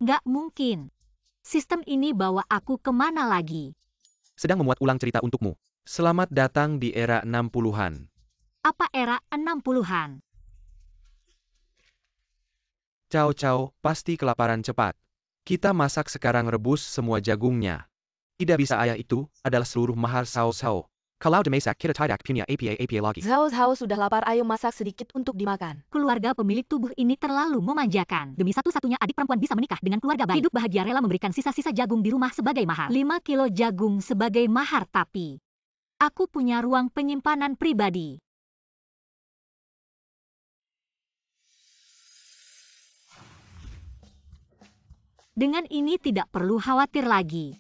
Nggak mungkin. Sistem ini bawa aku kemana lagi? Sedang memuat ulang cerita untukmu. Selamat datang di era 60-an. Apa era 60-an? Cao, pasti kelaparan cepat. Kita masak sekarang, rebus semua jagungnya. Tidak bisa, ayah itu adalah seluruh mahar Sao. Kalau demasak kita tidak punya apa lagi. Zhao sudah lapar, ayo masak sedikit untuk dimakan. Keluarga pemilik tubuh ini terlalu memanjakan. Demi satu-satunya adik perempuan bisa menikah dengan keluarga baik. Hidup bahagia, rela memberikan sisa-sisa jagung di rumah sebagai mahar. 5 kilo jagung sebagai mahar, tapi aku punya ruang penyimpanan pribadi. Dengan ini tidak perlu khawatir lagi.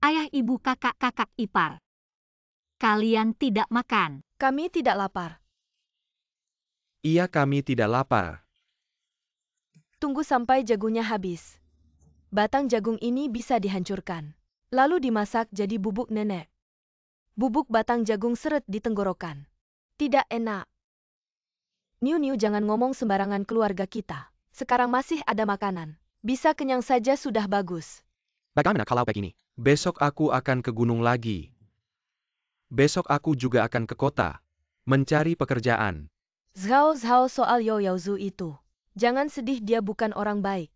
Ayah, ibu, kakak ipar. Kalian tidak makan. Kami tidak lapar. Iya, kami tidak lapar. Tunggu sampai jagungnya habis. Batang jagung ini bisa dihancurkan. Lalu dimasak jadi bubuk nenek. Bubuk batang jagung seret di tenggorokan. Tidak enak. Niu, jangan ngomong sembarangan, keluarga kita. Sekarang masih ada makanan. Bisa kenyang saja sudah bagus. Bagaimana kalau begini? Besok aku akan ke gunung lagi. Besok aku juga akan ke kota. Mencari pekerjaan. Zhao soal Yaozu itu. Jangan sedih, dia bukan orang baik.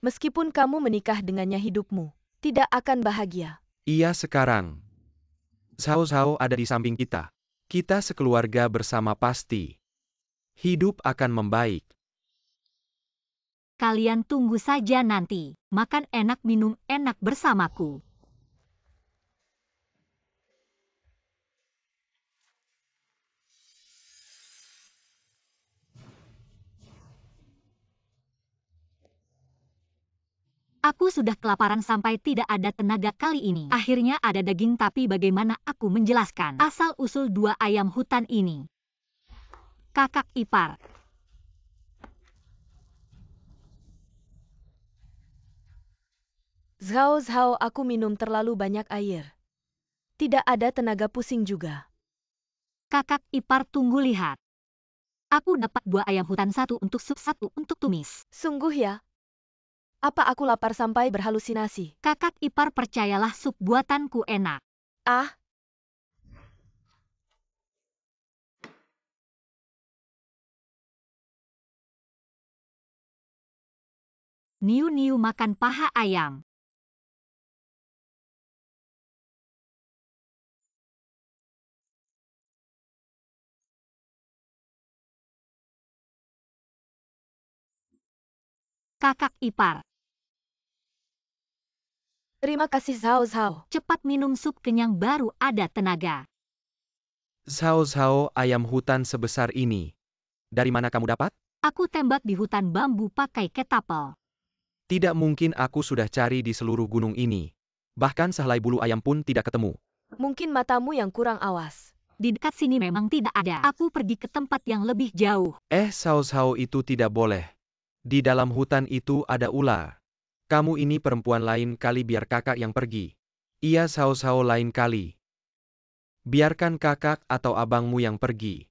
Meskipun kamu menikah dengannya, hidupmu tidak akan bahagia. Iya, sekarang Zhao ada di samping kita. Kita sekeluarga bersama, pasti hidup akan membaik. Kalian tunggu saja nanti. Makan enak, minum enak bersamaku. Aku sudah kelaparan sampai tidak ada tenaga kali ini. Akhirnya ada daging, tapi bagaimana aku menjelaskan asal-usul 2 ayam hutan ini? Kakak ipar. Zhao, aku minum terlalu banyak air. Tidak ada tenaga, pusing juga. Kakak ipar, tunggu lihat. Aku dapat 2 ayam hutan, 1 untuk sup, 1 untuk tumis. Sungguh ya? Apa aku lapar sampai berhalusinasi? Kakak ipar, percayalah, sup buatanku enak. Ah, Niu makan paha ayam. Kakak ipar. terima kasih Zhao. Cepat minum sup, kenyang baru ada tenaga. Zhao, ayam hutan sebesar ini. Dari mana kamu dapat? Aku tembak di hutan bambu pakai ketapel. Tidak mungkin, aku sudah cari di seluruh gunung ini. Bahkan sehelai bulu ayam pun tidak ketemu. Mungkin matamu yang kurang awas. Di dekat sini memang tidak ada. Aku pergi ke tempat yang lebih jauh. Zhao, itu tidak boleh. Di dalam hutan itu ada ular. Kamu ini perempuan, lain kali biar kakak yang pergi. Iya, Zhao, lain kali. Biarkan kakak atau abangmu yang pergi.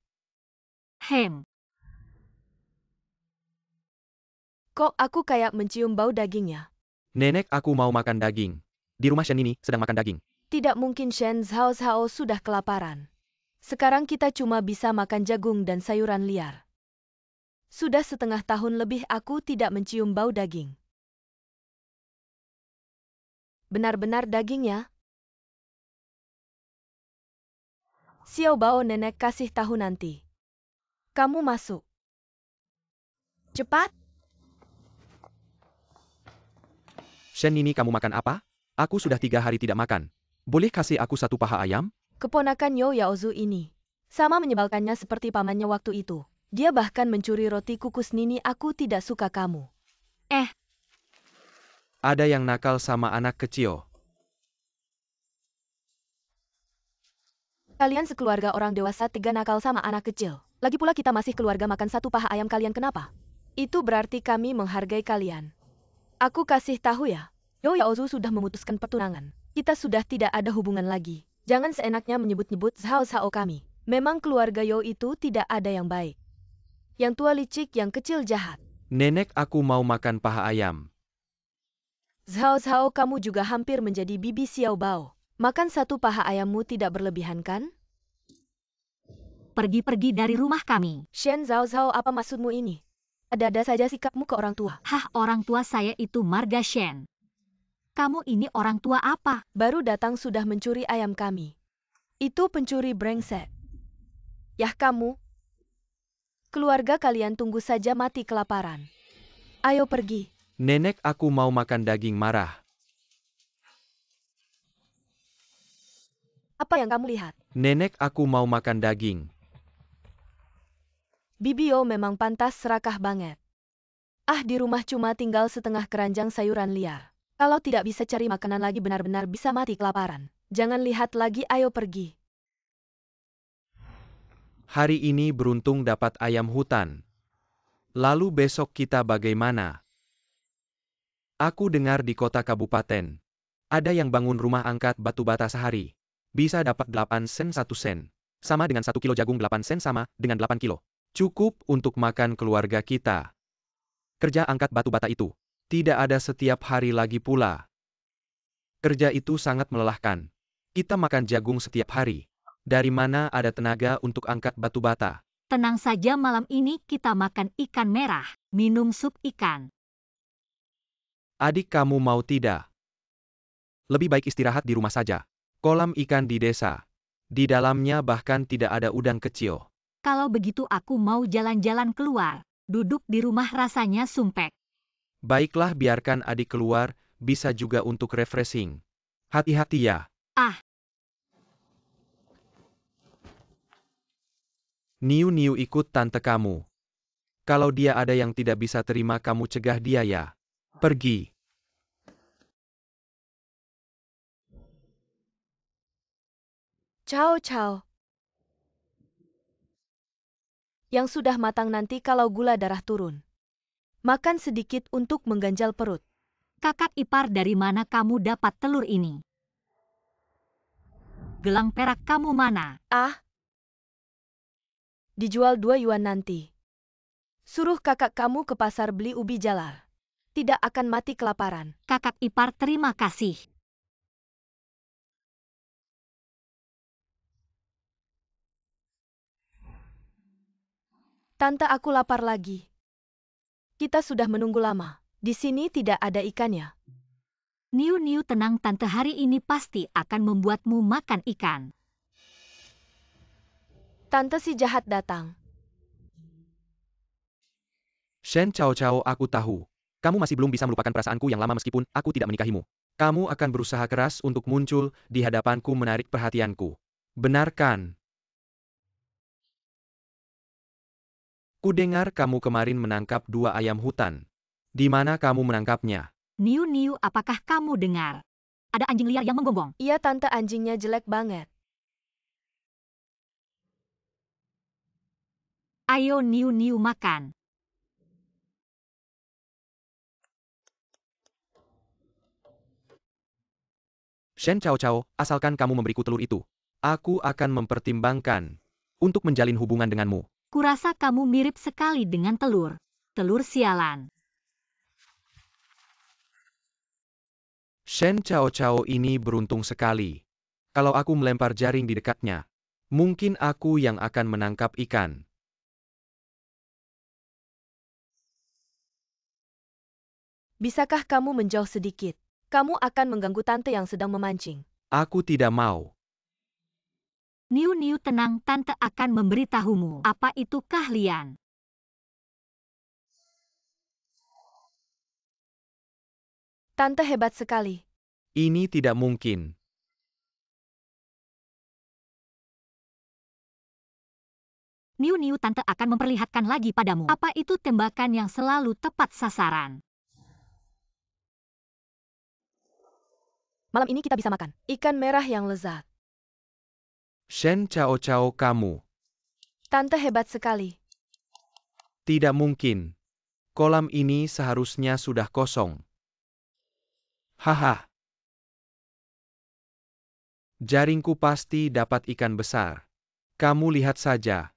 Kok aku kayak mencium bau dagingnya? Nenek, aku mau makan daging. Di rumah Shen ini sedang makan daging. Tidak mungkin, Shen. Zhao sudah kelaparan. Sekarang kita cuma bisa makan jagung dan sayuran liar. Sudah setengah tahun lebih aku tidak mencium bau daging. Benar-benar dagingnya? Xiao Bao, nenek kasih tahu nanti. Kamu masuk. Cepat. Shen, ini kamu makan apa? Aku sudah 3 hari tidak makan. Boleh kasih aku 1 paha ayam? Keponakan Yaozu ini. Sama menyebalkannya seperti pamannya waktu itu. Dia bahkan mencuri roti kukus Nini. Aku tidak suka kamu. Ada yang nakal sama anak kecil. Kalian sekeluarga orang dewasa tega nakal sama anak kecil. Lagi pula kita masih keluarga, makan 1 paha ayam kalian kenapa? Itu berarti kami menghargai kalian. Aku kasih tahu ya. Yaozu sudah memutuskan pertunangan. Kita sudah tidak ada hubungan lagi. Jangan seenaknya menyebut-nyebut Zhao kami. Memang keluarga Yo itu tidak ada yang baik. Yang tua licik, yang kecil jahat. Nenek, aku mau makan paha ayam. Zhao kamu juga hampir menjadi bibi Xiao Bao. Makan satu paha ayammu tidak berlebihan kan? Pergi-pergi dari rumah kami. Shen Zhao, apa maksudmu ini? Ada-ada saja sikapmu ke orang tua. Hah, orang tua saya itu marga Shen. Kamu ini orang tua apa? Baru datang sudah mencuri ayam kami. Itu pencuri brengsek. Yah kamu. Keluarga kalian tunggu saja mati kelaparan. Ayo pergi. Nenek, aku mau makan daging marah. Apa yang kamu lihat? Nenek, aku mau makan daging. Bibi Yo memang pantas serakah banget. Ah, di rumah cuma tinggal setengah keranjang sayuran liar. Kalau tidak bisa cari makanan lagi benar-benar bisa mati kelaparan. Jangan lihat lagi, ayo pergi. Hari ini beruntung dapat ayam hutan. Lalu besok kita bagaimana? Aku dengar di kota kabupaten. Ada yang bangun rumah angkat batu bata sehari. Bisa dapat 8 sen 1 sen. Sama dengan 1 kilo jagung 8 sen sama dengan 8 kilo. Cukup untuk makan keluarga kita. Kerja angkat batu bata itu tidak ada setiap hari lagi pula. Kerja itu sangat melelahkan. Kita makan jagung setiap hari. Dari mana ada tenaga untuk angkat batu bata? Tenang saja, malam ini kita makan ikan merah, minum sup ikan. Adik, kamu mau tidak? Lebih baik istirahat di rumah saja. Kolam ikan di desa. Di dalamnya bahkan tidak ada udang kecil. Kalau begitu aku mau jalan-jalan keluar. Duduk di rumah rasanya sumpek. Baiklah, biarkan adik keluar, bisa juga untuk refreshing. Hati-hati ya. Ah. Niu ikut tante kamu. Kalau dia ada yang tidak bisa terima, kamu cegah dia ya. Pergi. Ciao. Yang sudah matang nanti kalau gula darah turun. Makan sedikit untuk mengganjal perut. Kakak ipar, dari mana kamu dapat telur ini? Gelang perak kamu mana? Ah. Dijual 2 yuan nanti. Suruh kakak kamu ke pasar beli ubi jalar. Tidak akan mati kelaparan. Kakak ipar, terima kasih. Tante, aku lapar lagi. Kita sudah menunggu lama. Di sini tidak ada ikannya. Niu, tenang tante, hari ini pasti akan membuatmu makan ikan. Tante si jahat datang. Shen Cao, aku tahu. Kamu masih belum bisa melupakan perasaanku yang lama meskipun aku tidak menikahimu. Kamu akan berusaha keras untuk muncul di hadapanku, menarik perhatianku. Benar kan? Kudengar kamu kemarin menangkap 2 ayam hutan. Di mana kamu menangkapnya? Niu, apakah kamu dengar? Ada anjing liar yang menggonggong. Iya tante, anjingnya jelek banget. Ayo Niu makan. Shen Cao, asalkan kamu memberiku telur itu, aku akan mempertimbangkan untuk menjalin hubungan denganmu. Kurasa kamu mirip sekali dengan telur. Telur sialan. Shen Cao ini beruntung sekali. Kalau aku melempar jaring di dekatnya, mungkin aku yang akan menangkap ikan. Bisakah kamu menjauh sedikit? Kamu akan mengganggu tante yang sedang memancing. Aku tidak mau. Niu, tenang, tante akan memberitahumu. Apa itu keahlian? Tante hebat sekali. Ini tidak mungkin. Niu, tante akan memperlihatkan lagi padamu. Apa itu tembakan yang selalu tepat sasaran? Malam ini kita bisa makan ikan merah yang lezat. Shen Cao, kamu. Tante hebat sekali. Tidak mungkin. Kolam ini seharusnya sudah kosong. Haha. Jaringku pasti dapat ikan besar. Kamu lihat saja.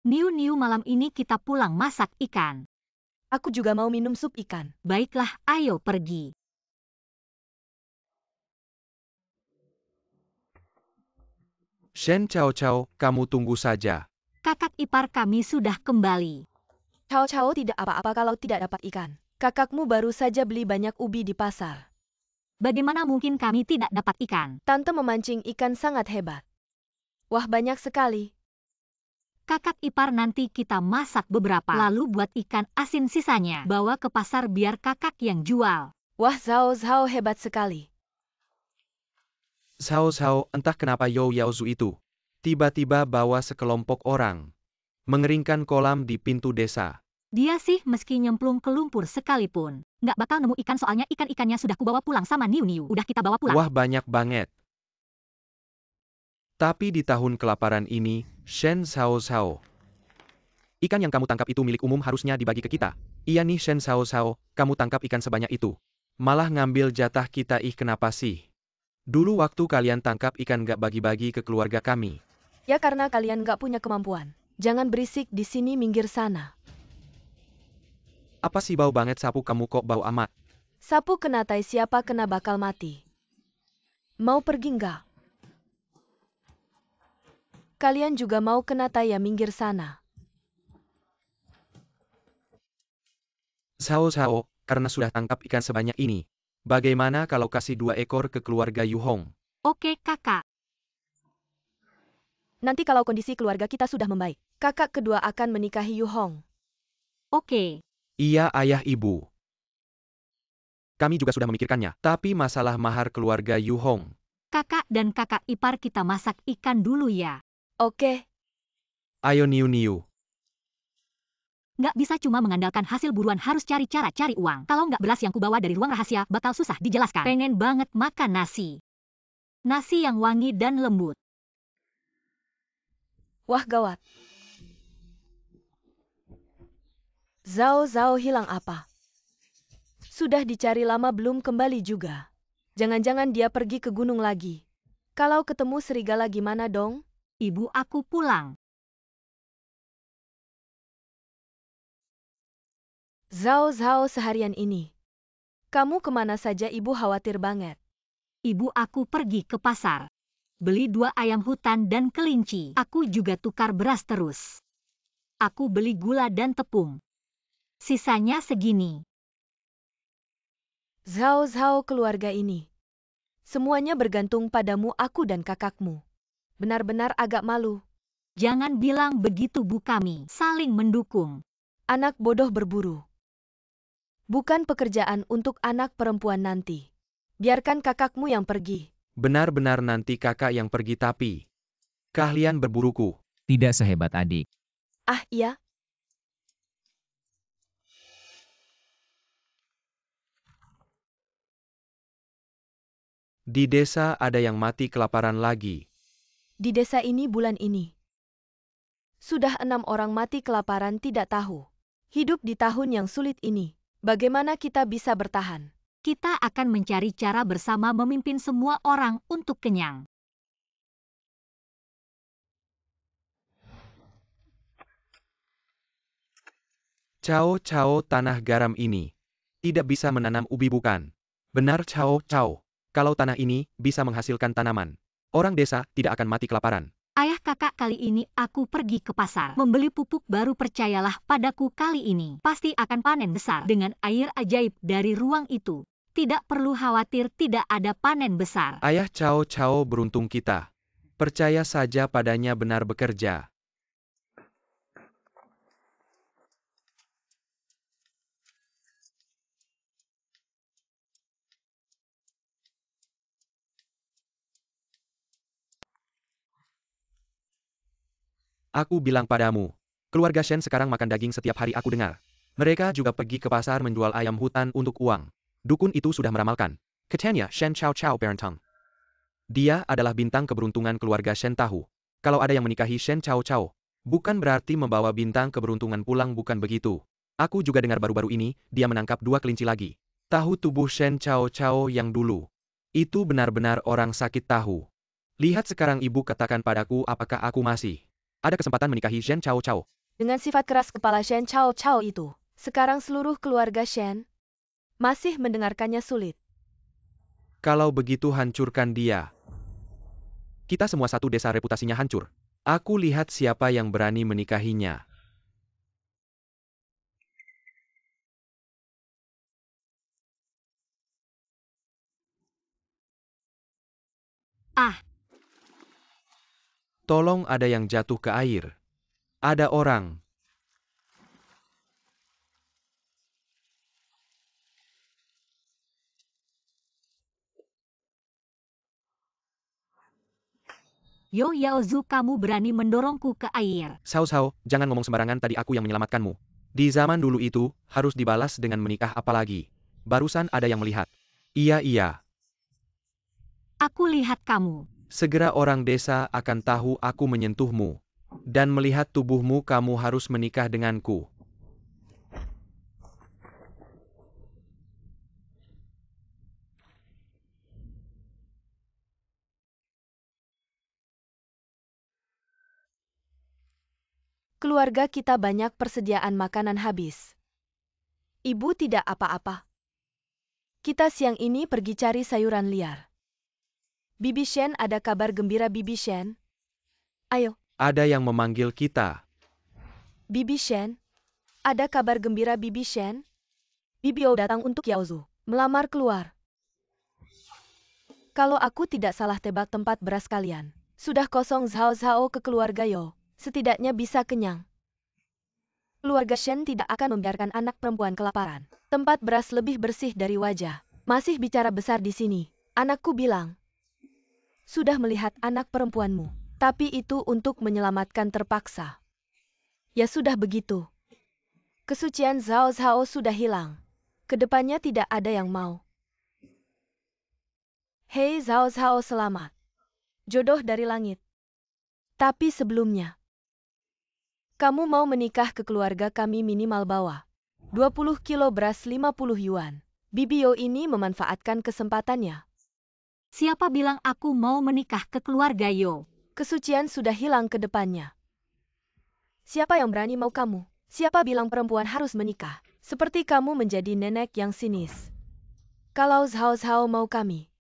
Niu-niu, malam ini kita pulang masak ikan. Aku juga mau minum sup ikan. Baiklah, ayo pergi. Shen Cao Cao, kamu tunggu saja. Kakak ipar kami sudah kembali. Cao tidak apa-apa kalau tidak dapat ikan. Kakakmu baru saja beli banyak ubi di pasar. Bagaimana mungkin kami tidak dapat ikan? Tante memancing ikan sangat hebat. Wah, banyak sekali. Kakak ipar, nanti kita masak beberapa, lalu buat ikan asin sisanya. Bawa ke pasar biar kakak yang jual. Wah, Zhao hebat sekali. Sao, entah kenapa You Yaozu itu tiba-tiba bawa sekelompok orang mengeringkan kolam di pintu desa. Dia sih meski nyemplung ke lumpur sekalipun nggak bakal nemu ikan, soalnya ikan-ikannya sudah kubawa pulang sama Niu-niu. Udah kita bawa pulang. Wah, banyak banget. Tapi di tahun kelaparan ini, Shen Sao, ikan yang kamu tangkap itu milik umum, harusnya dibagi ke kita. Iya nih Shen Sao, kamu tangkap ikan sebanyak itu. Malah ngambil jatah kita, kenapa sih? Dulu waktu kalian tangkap ikan gak bagi-bagi ke keluarga kami. Ya karena kalian gak punya kemampuan. Jangan berisik di sini, minggir sana. Apa sih bau banget sapu kamu, kok bau amat? Sapu kena tai, siapa kena bakal mati. Mau pergi nggak? Kalian juga mau kena tai ya, minggir sana. Sao, karena sudah tangkap ikan sebanyak ini, bagaimana kalau kasih 2 ekor ke keluarga Yu Hong? Oke kakak. Nanti kalau kondisi keluarga kita sudah membaik, kakak kedua akan menikahi Yu Hong. Oke. Iya ayah ibu. Kami juga sudah memikirkannya, tapi masalah mahar keluarga Yu Hong. Kakak dan kakak ipar kita masak ikan dulu ya. Oke. Ayo Niu. Nggak bisa cuma mengandalkan hasil buruan, harus cari cara cari uang. Kalau nggak, beras yang kubawa dari ruang rahasia bakal susah dijelaskan. Pengen banget makan nasi. Nasi yang wangi dan lembut. Wah, gawat. Zhao hilang apa? Sudah dicari lama belum kembali juga. Jangan-jangan dia pergi ke gunung lagi. Kalau ketemu serigala gimana dong? Ibu aku pulang. Zhao seharian ini. Kamu kemana saja, ibu khawatir banget. Ibu aku pergi ke pasar. Beli 2 ayam hutan dan kelinci. Aku juga tukar beras terus. Aku beli gula dan tepung. Sisanya segini. Zhao keluarga ini. Semuanya bergantung padamu, aku dan kakakmu. Benar-benar agak malu. Jangan bilang begitu Bu, kami saling mendukung. Anak bodoh berburu. Bukan pekerjaan untuk anak perempuan nanti. Biarkan kakakmu yang pergi. Benar-benar nanti kakak yang pergi, tapi keahlian berburuku tidak sehebat adik. Ah iya? Di desa ada yang mati kelaparan lagi. Di desa ini bulan ini. Sudah 6 orang mati kelaparan, tidak tahu. Hidup di tahun yang sulit ini. Bagaimana kita bisa bertahan? Kita akan mencari cara bersama memimpin semua orang untuk kenyang. Cao, tanah garam ini tidak bisa menanam ubi, bukan? Benar Cao. Kalau tanah ini bisa menghasilkan tanaman, orang desa tidak akan mati kelaparan. Ayah kakak, kali ini aku pergi ke pasar membeli pupuk baru. Percayalah padaku, kali ini pasti akan panen besar dengan air ajaib dari ruang itu. Tidak perlu khawatir, tidak ada panen besar. Ayah Cao, beruntung kita. Percaya saja padanya, benar bekerja. Aku bilang padamu, keluarga Shen sekarang makan daging setiap hari, aku dengar. Mereka juga pergi ke pasar menjual ayam hutan untuk uang. Dukun itu sudah meramalkan. Katanya Shen Cao Berentang. Dia adalah bintang keberuntungan keluarga Shen, tahu. Kalau ada yang menikahi Shen Cao, bukan berarti membawa bintang keberuntungan pulang, bukan begitu. Aku juga dengar baru-baru ini, dia menangkap 2 kelinci lagi. Tahu tubuh Shen Cao Cao yang dulu. Itu benar-benar orang sakit tahu. Lihat sekarang ibu katakan padaku apakah aku masih ada kesempatan menikahi Shen Cao Cao. Dengan sifat keras kepala Shen Cao Cao itu, sekarang seluruh keluarga Shen masih mendengarkannya sulit. Kalau begitu hancurkan dia. Kita semua satu desa reputasinya hancur. Aku lihat siapa yang berani menikahinya. Ah, Tolong ada yang jatuh ke air. Ada orang. Yo Yaozu, kamu berani mendorongku ke air. Sao, jangan ngomong sembarangan, tadi aku yang menyelamatkanmu. Di zaman dulu itu, harus dibalas dengan menikah apalagi. Barusan ada yang melihat. Iya. Aku lihat kamu. Segera orang desa akan tahu aku menyentuhmu. Dan melihat tubuhmu kamu harus menikah denganku. Keluarga kita banyak persediaan makanan habis. Ibu tidak apa-apa. Kita siang ini pergi cari sayuran liar. Bibi Shen, ada kabar gembira Bibi Shen? Ayo, Ada yang memanggil kita. Bibi Shen. Ada kabar gembira Bibi Shen? Bibi O datang untuk Yaozu, melamar keluar. Kalau aku tidak salah tebak tempat beras kalian, sudah kosong. Zhao ke keluarga Yo, setidaknya bisa kenyang. Keluarga Shen tidak akan membiarkan anak perempuan kelaparan. Tempat beras lebih bersih dari wajah. Masih bicara besar di sini. Anakku bilang, sudah melihat anak perempuanmu, tapi itu untuk menyelamatkan terpaksa. Ya sudah begitu. Kesucian Zhao sudah hilang. Kedepannya tidak ada yang mau. Hei Zhao, selamat. Jodoh dari langit. Tapi sebelumnya, kamu mau menikah ke keluarga kami, minimal bawa 20 kilo beras 50 yuan. Bibi Yo ini memanfaatkan kesempatannya. Siapa bilang aku mau menikah ke keluarga Yo? Kesucian sudah hilang ke depannya. Siapa yang berani mau kamu? Siapa bilang perempuan harus menikah? Seperti kamu menjadi nenek yang sinis. Kalau Zhao mau kami,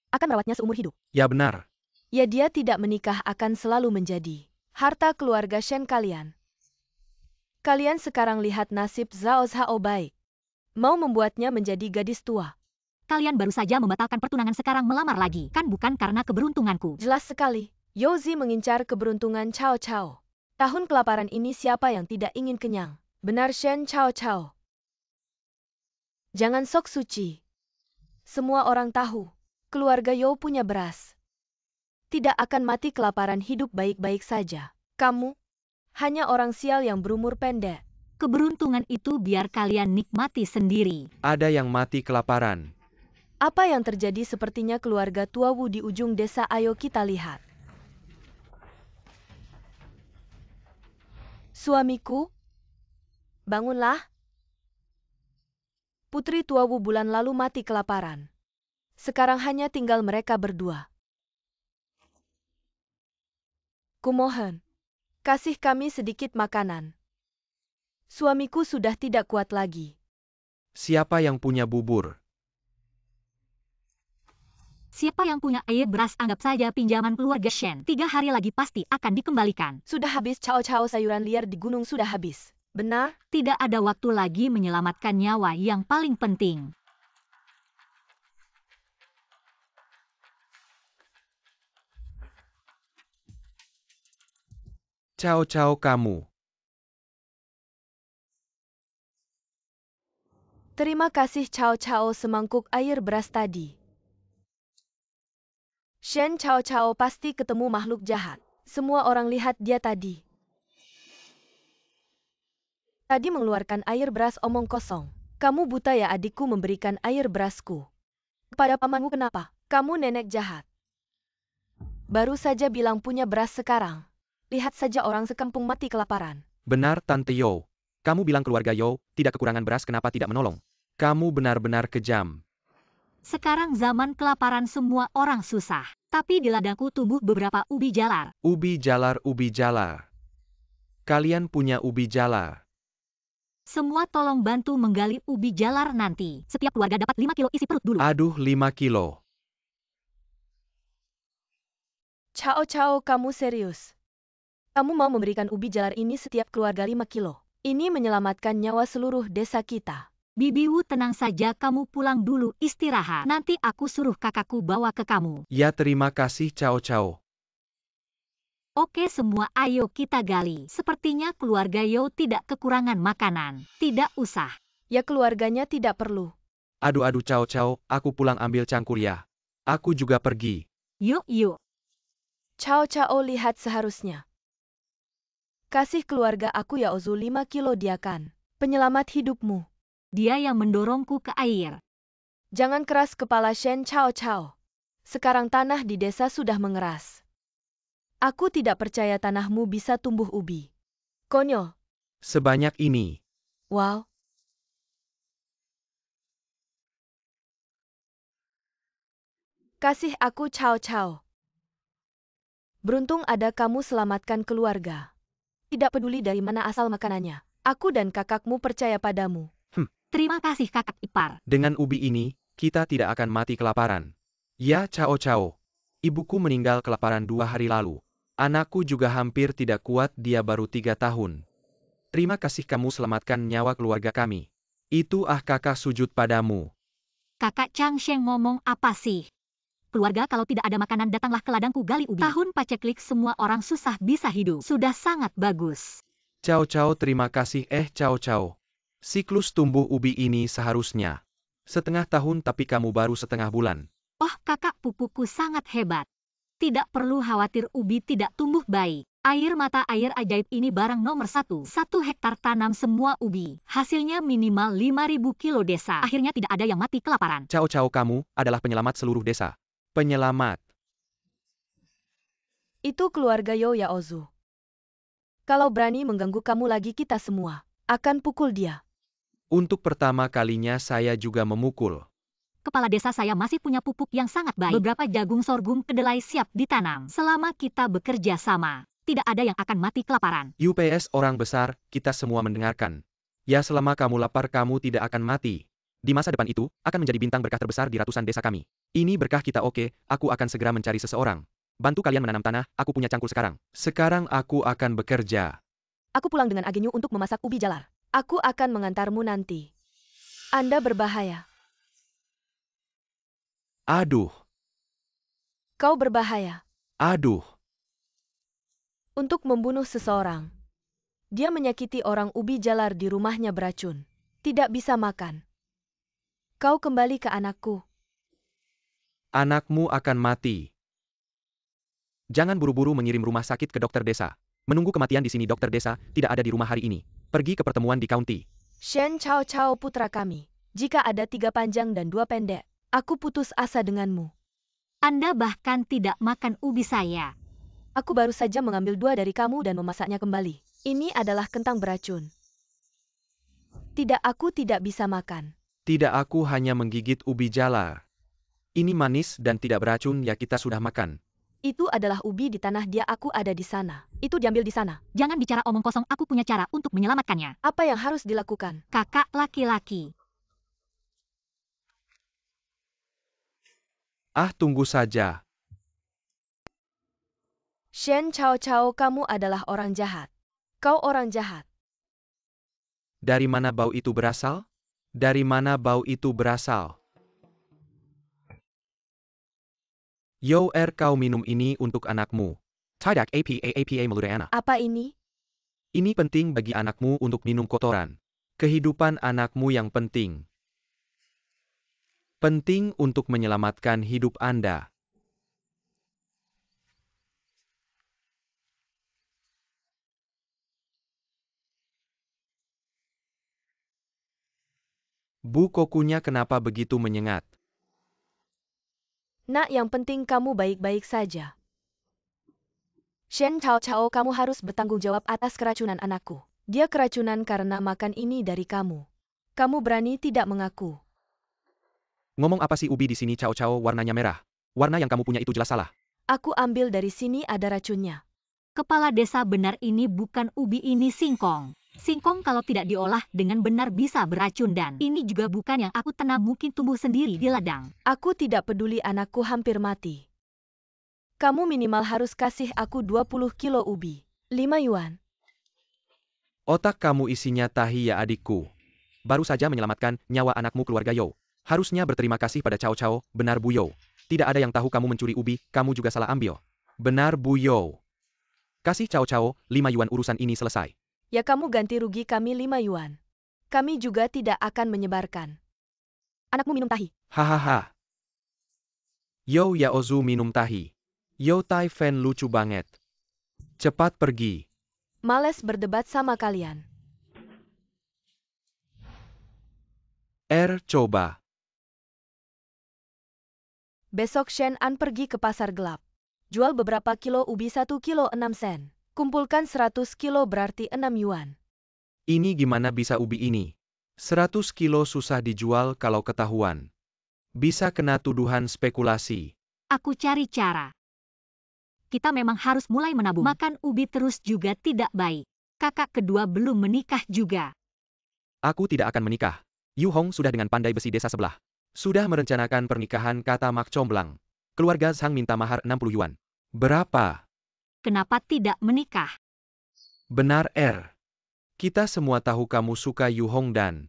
akan merawatnya seumur hidup. Ya benar. Ya dia tidak menikah akan selalu menjadi harta keluarga Shen kalian. Kalian sekarang lihat nasib Zhao baik. Mau membuatnya menjadi gadis tua. Kalian baru saja membatalkan pertunangan, sekarang melamar lagi. Kan bukan karena keberuntunganku. Jelas sekali. Yozi mengincar keberuntungan Cao Cao. Tahun kelaparan ini siapa yang tidak ingin kenyang? Benar Shen Cao. Jangan sok suci. Semua orang tahu, keluarga Yo punya beras. Tidak akan mati kelaparan, hidup baik-baik saja. Kamu hanya orang sial yang berumur pendek. Keberuntungan itu biar kalian nikmati sendiri. Ada yang mati kelaparan. Apa yang terjadi? Sepertinya keluarga tua Wu di ujung desa. Ayo kita lihat. Suamiku, bangunlah. Putri tua Wu bulan lalu mati kelaparan. Sekarang hanya tinggal mereka berdua. Kumohon, kasih kami sedikit makanan. Suamiku sudah tidak kuat lagi. Siapa yang punya bubur? Siapa yang punya air beras? Anggap saja pinjaman keluarga Shen. 3 hari lagi pasti akan dikembalikan. Sudah habis. Cao sayuran liar di gunung sudah habis. Benar? Tidak ada waktu lagi menyelamatkan nyawa yang paling penting. Cao kamu. Terima kasih Cao semangkuk air beras tadi. Shen Cao pasti ketemu makhluk jahat. Semua orang lihat dia tadi. Tadi mengeluarkan air beras omong kosong. Kamu buta ya? Adikku memberikan air berasku kepada pamanmu. Kenapa? Kamu nenek jahat. Baru saja bilang punya beras, sekarang lihat saja orang sekampung mati kelaparan. Benar Tante Yo. Kamu bilang keluarga Yo tidak kekurangan beras, kenapa tidak menolong? Kamu benar-benar kejam. Sekarang zaman kelaparan, semua orang susah. Tapi di ladangku tumbuh beberapa ubi jalar. Ubi jalar, ubi jalar. Kalian punya ubi jalar. Semua tolong bantu menggali ubi jalar nanti. Setiap keluarga dapat 5 kilo isi perut dulu. Aduh, 5 kilo. Cao, kamu serius? Kamu mau memberikan ubi jalar ini setiap keluarga 5 kilo? Ini menyelamatkan nyawa seluruh desa kita. Bibi Wu, tenang saja, kamu pulang dulu istirahat. Nanti aku suruh kakakku bawa ke kamu. Ya, terima kasih Cao. Oke semua, ayo kita gali. Sepertinya keluarga Yo tidak kekurangan makanan. Tidak usah. Ya keluarganya tidak perlu. Aduh Cao, aku pulang ambil cangkul ya. Aku juga pergi. Yuk. Cao, lihat seharusnya. Kasih keluarga aku ya Ozu 5 kilo, dia kan penyelamat hidupmu. Dia yang mendorongku ke air. Jangan keras kepala Shen Cao. Sekarang tanah di desa sudah mengeras. Aku tidak percaya tanahmu bisa tumbuh ubi. Konyol. Sebanyak ini. Wow. Kasih aku Cao. Beruntung ada kamu selamatkan keluarga. Tidak peduli dari mana asal makanannya. Aku dan kakakmu percaya padamu. Terima kasih kakak ipar. Dengan ubi ini, kita tidak akan mati kelaparan. Ya Cao. Ibuku meninggal kelaparan 2 hari lalu. Anakku juga hampir tidak kuat, dia baru 3 tahun. Terima kasih kamu selamatkan nyawa keluarga kami. Itu kakak sujud padamu. Kakak Chang Sheng ngomong apa sih? Keluarga, kalau tidak ada makanan datanglah ke ladangku gali ubi. Tahun paceklik semua orang susah bisa hidup. Sudah sangat bagus. Cao, terima kasih Cao. Siklus tumbuh ubi ini seharusnya setengah tahun, tapi kamu baru setengah bulan. Oh kakak, pupuku sangat hebat. Tidak perlu khawatir ubi tidak tumbuh baik. Air mata air ajaib ini barang nomor 1. 1 hektar tanam semua ubi. Hasilnya minimal 5.000 kilo desa. Akhirnya tidak ada yang mati kelaparan. Cao, kamu adalah penyelamat seluruh desa. Penyelamat. Itu keluarga Yo ya Ozu. Kalau berani mengganggu kamu lagi, kita semua akan pukul dia. Untuk pertama kalinya saya juga memukul. Kepala desa saya masih punya pupuk yang sangat baik. Beberapa jagung sorghum kedelai siap ditanam. Selama kita bekerja sama, tidak ada yang akan mati kelaparan. UPS orang besar, kita semua mendengarkan. Ya, selama kamu lapar kamu tidak akan mati. Di masa depan itu, akan menjadi bintang berkah terbesar di ratusan desa kami. Ini berkah kita. Oke, aku akan segera mencari seseorang. Bantu kalian menanam tanah, aku punya cangkul sekarang. Sekarang aku akan bekerja. Aku pulang dengan agenyu untuk memasak ubi jalar. Aku akan mengantarmu nanti. Anda berbahaya. Aduh. Kau berbahaya. Aduh. Untuk membunuh seseorang. Dia menyakiti orang, ubi jalar di rumahnya beracun. Tidak bisa makan. Kau kembali ke anakku. Anakmu akan mati. Jangan buru-buru mengirim rumah sakit ke dokter desa. Menunggu kematian di sini. Dokter desa tidak ada di rumah hari ini. Pergi ke pertemuan di county. Shen Cao putra kami. Jika ada 3 panjang dan 2 pendek, aku putus asa denganmu. Anda bahkan tidak makan ubi saya. Aku baru saja mengambil 2 dari kamu dan memasaknya kembali. Ini adalah kentang beracun. Tidak, aku tidak bisa makan. Tidak, aku hanya menggigit ubi jalar. Ini manis dan tidak beracun, ya kita sudah makan. Itu adalah ubi di tanah dia, aku ada di sana. Itu diambil di sana. Jangan bicara omong kosong, aku punya cara untuk menyelamatkannya. Apa yang harus dilakukan? Kakak laki-laki. Tunggu saja. Shen Cao, kamu adalah orang jahat. Kau orang jahat. Dari mana bau itu berasal? Dari mana bau itu berasal? Yo, kau minum ini untuk anakmu. Tidak apa melurena. Apa ini? Ini penting bagi anakmu untuk minum kotoran. Kehidupan anakmu yang penting. Penting untuk menyelamatkan hidup Anda. Bu, kokunya kenapa begitu menyengat? Nak, yang penting kamu baik-baik saja. Shen Cao, kamu harus bertanggung jawab atas keracunan anakku. Dia keracunan karena makan ini dari kamu. Kamu berani tidak mengaku. Ngomong apa sih ubi di sini cao-cao warnanya merah? Warna yang kamu punya itu jelas salah. Aku ambil dari sini ada racunnya. Kepala desa benar ini bukan ubi, ini singkong. Singkong kalau tidak diolah dengan benar bisa beracun, dan ini juga bukan yang aku tanam, mungkin tumbuh sendiri di ladang. Aku tidak peduli anakku hampir mati. Kamu minimal harus kasih aku 20 kilo ubi. 5 yuan. Otak kamu isinya tahi ya adikku. Baru saja menyelamatkan nyawa anakmu keluarga Yo. Harusnya berterima kasih pada Cao Cao, benar Bu Yo. Tidak ada yang tahu kamu mencuri ubi, kamu juga salah ambil. Benar Bu Yo. Kasih Cao Cao 5 yuan, urusan ini selesai. Ya kamu ganti rugi kami 5 yuan. Kami juga tidak akan menyebarkan. Anakmu minum tahi. Hahaha. Yo ya Ozu minum tahi. Yo Tai Fan lucu banget. Cepat pergi. Males berdebat sama kalian. Coba. Besok Shen An pergi ke pasar gelap. Jual beberapa kilo ubi, 1 kilo 6 sen. Kumpulkan 100 kilo berarti 6 yuan. Ini gimana bisa ubi ini? 100 kilo susah dijual kalau ketahuan. Bisa kena tuduhan spekulasi. Aku cari cara. Kita memang harus mulai menabung. Makan ubi terus juga tidak baik. Kakak kedua belum menikah juga. Aku tidak akan menikah. Yu Hong sudah dengan pandai besi desa sebelah. Sudah merencanakan pernikahan, kata Mak Comblang. Keluarga Sang minta mahar 60 yuan. Berapa? Kenapa tidak menikah? Benar Kita semua tahu kamu suka Yu Hong dan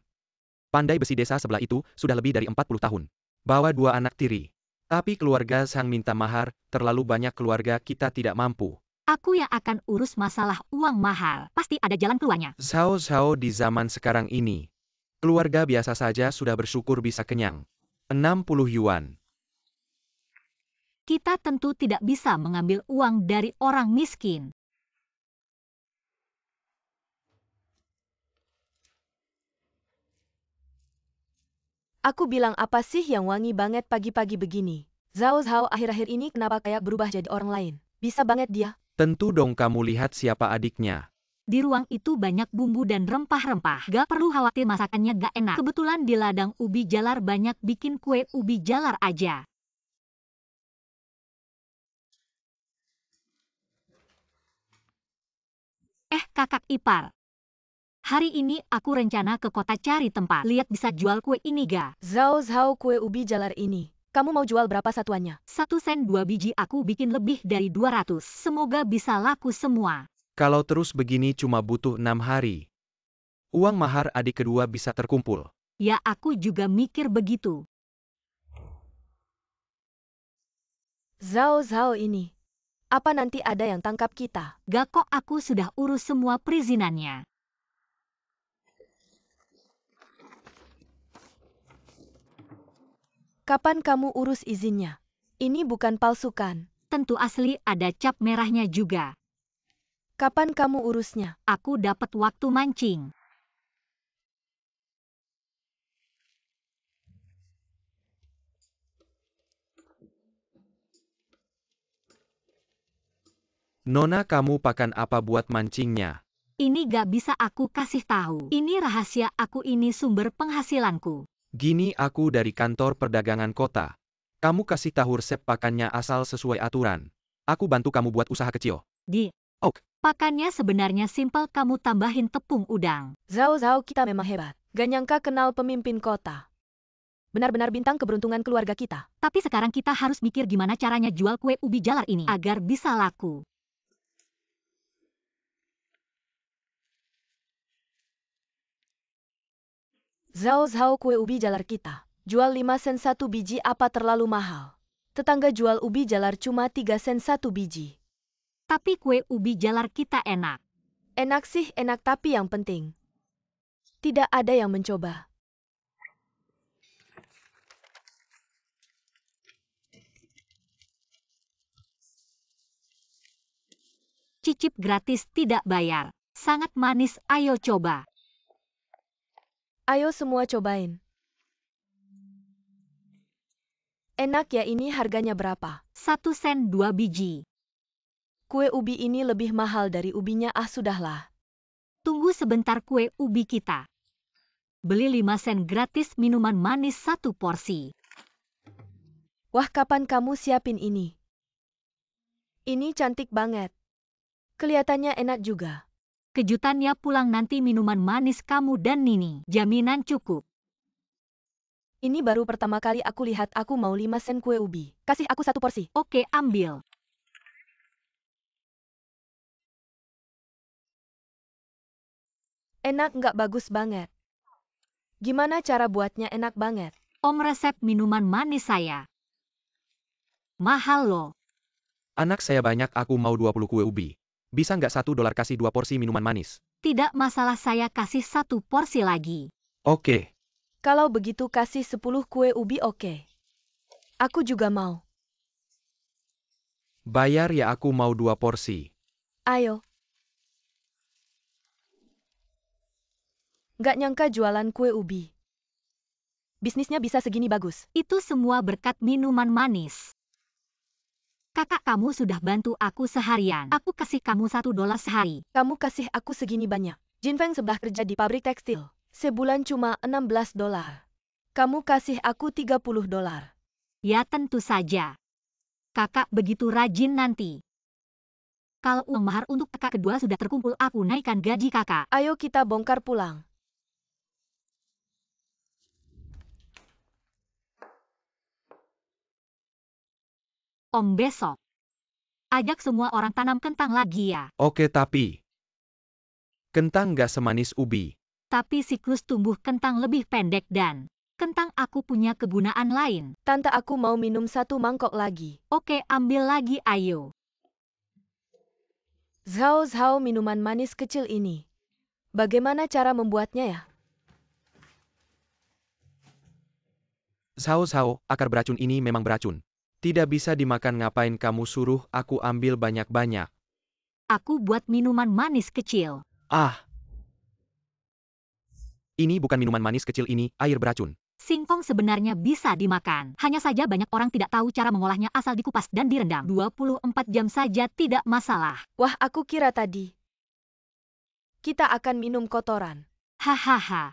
pandai besi desa sebelah itu sudah lebih dari 40 tahun. Bawa 2 anak tiri. Tapi keluarga Sang minta mahar, terlalu banyak, keluarga kita tidak mampu. Aku yang akan urus masalah uang mahar. Pasti ada jalan keluarnya. Sao di zaman sekarang ini. Keluarga biasa saja sudah bersyukur bisa kenyang. 60 yuan. Kita tentu tidak bisa mengambil uang dari orang miskin. Aku bilang apa sih yang wangi banget pagi-pagi begini? Zhao akhir-akhir ini kenapa kayak berubah jadi orang lain? Bisa banget dia. Tentu dong, kamu lihat siapa adiknya. Di ruang itu banyak bumbu dan rempah-rempah. Gak perlu khawatir masakannya gak enak. Kebetulan di ladang ubi jalar banyak, bikin kue ubi jalar aja. Kakak ipar. Hari ini aku rencana ke kota cari tempat. Lihat bisa jual kue ini ga? Zhao kue ubi jalar ini. Kamu mau jual berapa satuannya? 1 sen 2 biji, aku bikin lebih dari 200. Semoga bisa laku semua. Kalau terus begini cuma butuh 6 hari. Uang mahar adik kedua bisa terkumpul. Ya aku juga mikir begitu. Zhao ini. Apa nanti ada yang tangkap kita? Gak kok, aku sudah urus semua perizinannya. Kapan kamu urus izinnya? Ini bukan palsu kan? Tentu asli, ada cap merahnya juga. Kapan kamu urusnya? Aku dapat waktu mancing. Nona, kamu pakan apa buat mancingnya? Ini gak bisa aku kasih tahu. Ini rahasia aku, ini sumber penghasilanku. Gini, aku dari kantor perdagangan kota. Kamu kasih tahu resep pakannya asal sesuai aturan. Aku bantu kamu buat usaha kecil. Pakannya sebenarnya simpel, kamu tambahin tepung udang. Zhao, kita memang hebat. Gak nyangka kenal pemimpin kota. Benar-benar bintang keberuntungan keluarga kita. Tapi sekarang kita harus mikir gimana caranya jual kue ubi jalar ini agar bisa laku. Zhao kue ubi jalar kita. Jual 5 sen 1 biji, apa terlalu mahal? Tetangga jual ubi jalar cuma 3 sen 1 biji. Tapi kue ubi jalar kita enak. Enak sih enak, tapi yang penting tidak ada yang mencoba. Cicip gratis tidak bayar. Sangat manis, ayo coba. Ayo semua cobain. Enak ya, ini harganya berapa? 1 sen 2 biji. Kue ubi ini lebih mahal dari ubinya, sudahlah. Tunggu sebentar, kue ubi kita. Beli 5 sen gratis minuman manis 1 porsi. Wah, kapan kamu siapin ini? Ini cantik banget. Kelihatannya enak juga. Kejutannya pulang nanti minuman manis kamu dan Nini. Jaminan cukup. Ini baru pertama kali aku lihat. Aku mau 5 sen kue ubi. Kasih aku 1 porsi. Oke, ambil. Enak nggak? Bagus banget. Gimana cara buatnya? Enak banget. Om, resep minuman manis saya. Mahal loh. Anak saya banyak, aku mau 20 kue ubi. Bisa nggak $1 kasih 2 porsi minuman manis? Tidak masalah, saya kasih 1 porsi lagi. Oke. Kalau begitu kasih 10 kue ubi, oke. Aku juga mau. Bayar ya, aku mau 2 porsi. Ayo. Nggak nyangka jualan kue ubi. Bisnisnya bisa segini bagus. Itu semua berkat minuman manis. Kakak, kamu sudah bantu aku seharian. Aku kasih kamu $1 sehari. Kamu kasih aku segini banyak. Jinfeng sebelah kerja di pabrik tekstil. Sebulan cuma $16. Kamu kasih aku $30. Ya tentu saja. Kakak begitu rajin nanti. Kalau uang mahar untuk kakak kedua sudah terkumpul, aku naikkan gaji kakak. Ayo kita bongkar pulang. Om, besok ajak semua orang tanam kentang lagi ya. Oke, tapi kentang nggak semanis ubi. Tapi siklus tumbuh kentang lebih pendek dan kentang aku punya kegunaan lain. Tante, aku mau minum 1 mangkok lagi. Oke, ambil lagi, ayo. Zhao Zhao, minuman manis kecil ini. Bagaimana cara membuatnya ya? Sao, akar beracun ini memang beracun. Tidak bisa dimakan. Ngapain kamu suruh aku ambil banyak-banyak? Aku buat minuman manis kecil. Ah! Ini bukan minuman manis kecil, ini air beracun. Singkong sebenarnya bisa dimakan. Hanya saja banyak orang tidak tahu cara mengolahnya, asal dikupas dan direndam. 24 jam saja tidak masalah. Wah, aku kira tadi kita akan minum kotoran. Hahaha.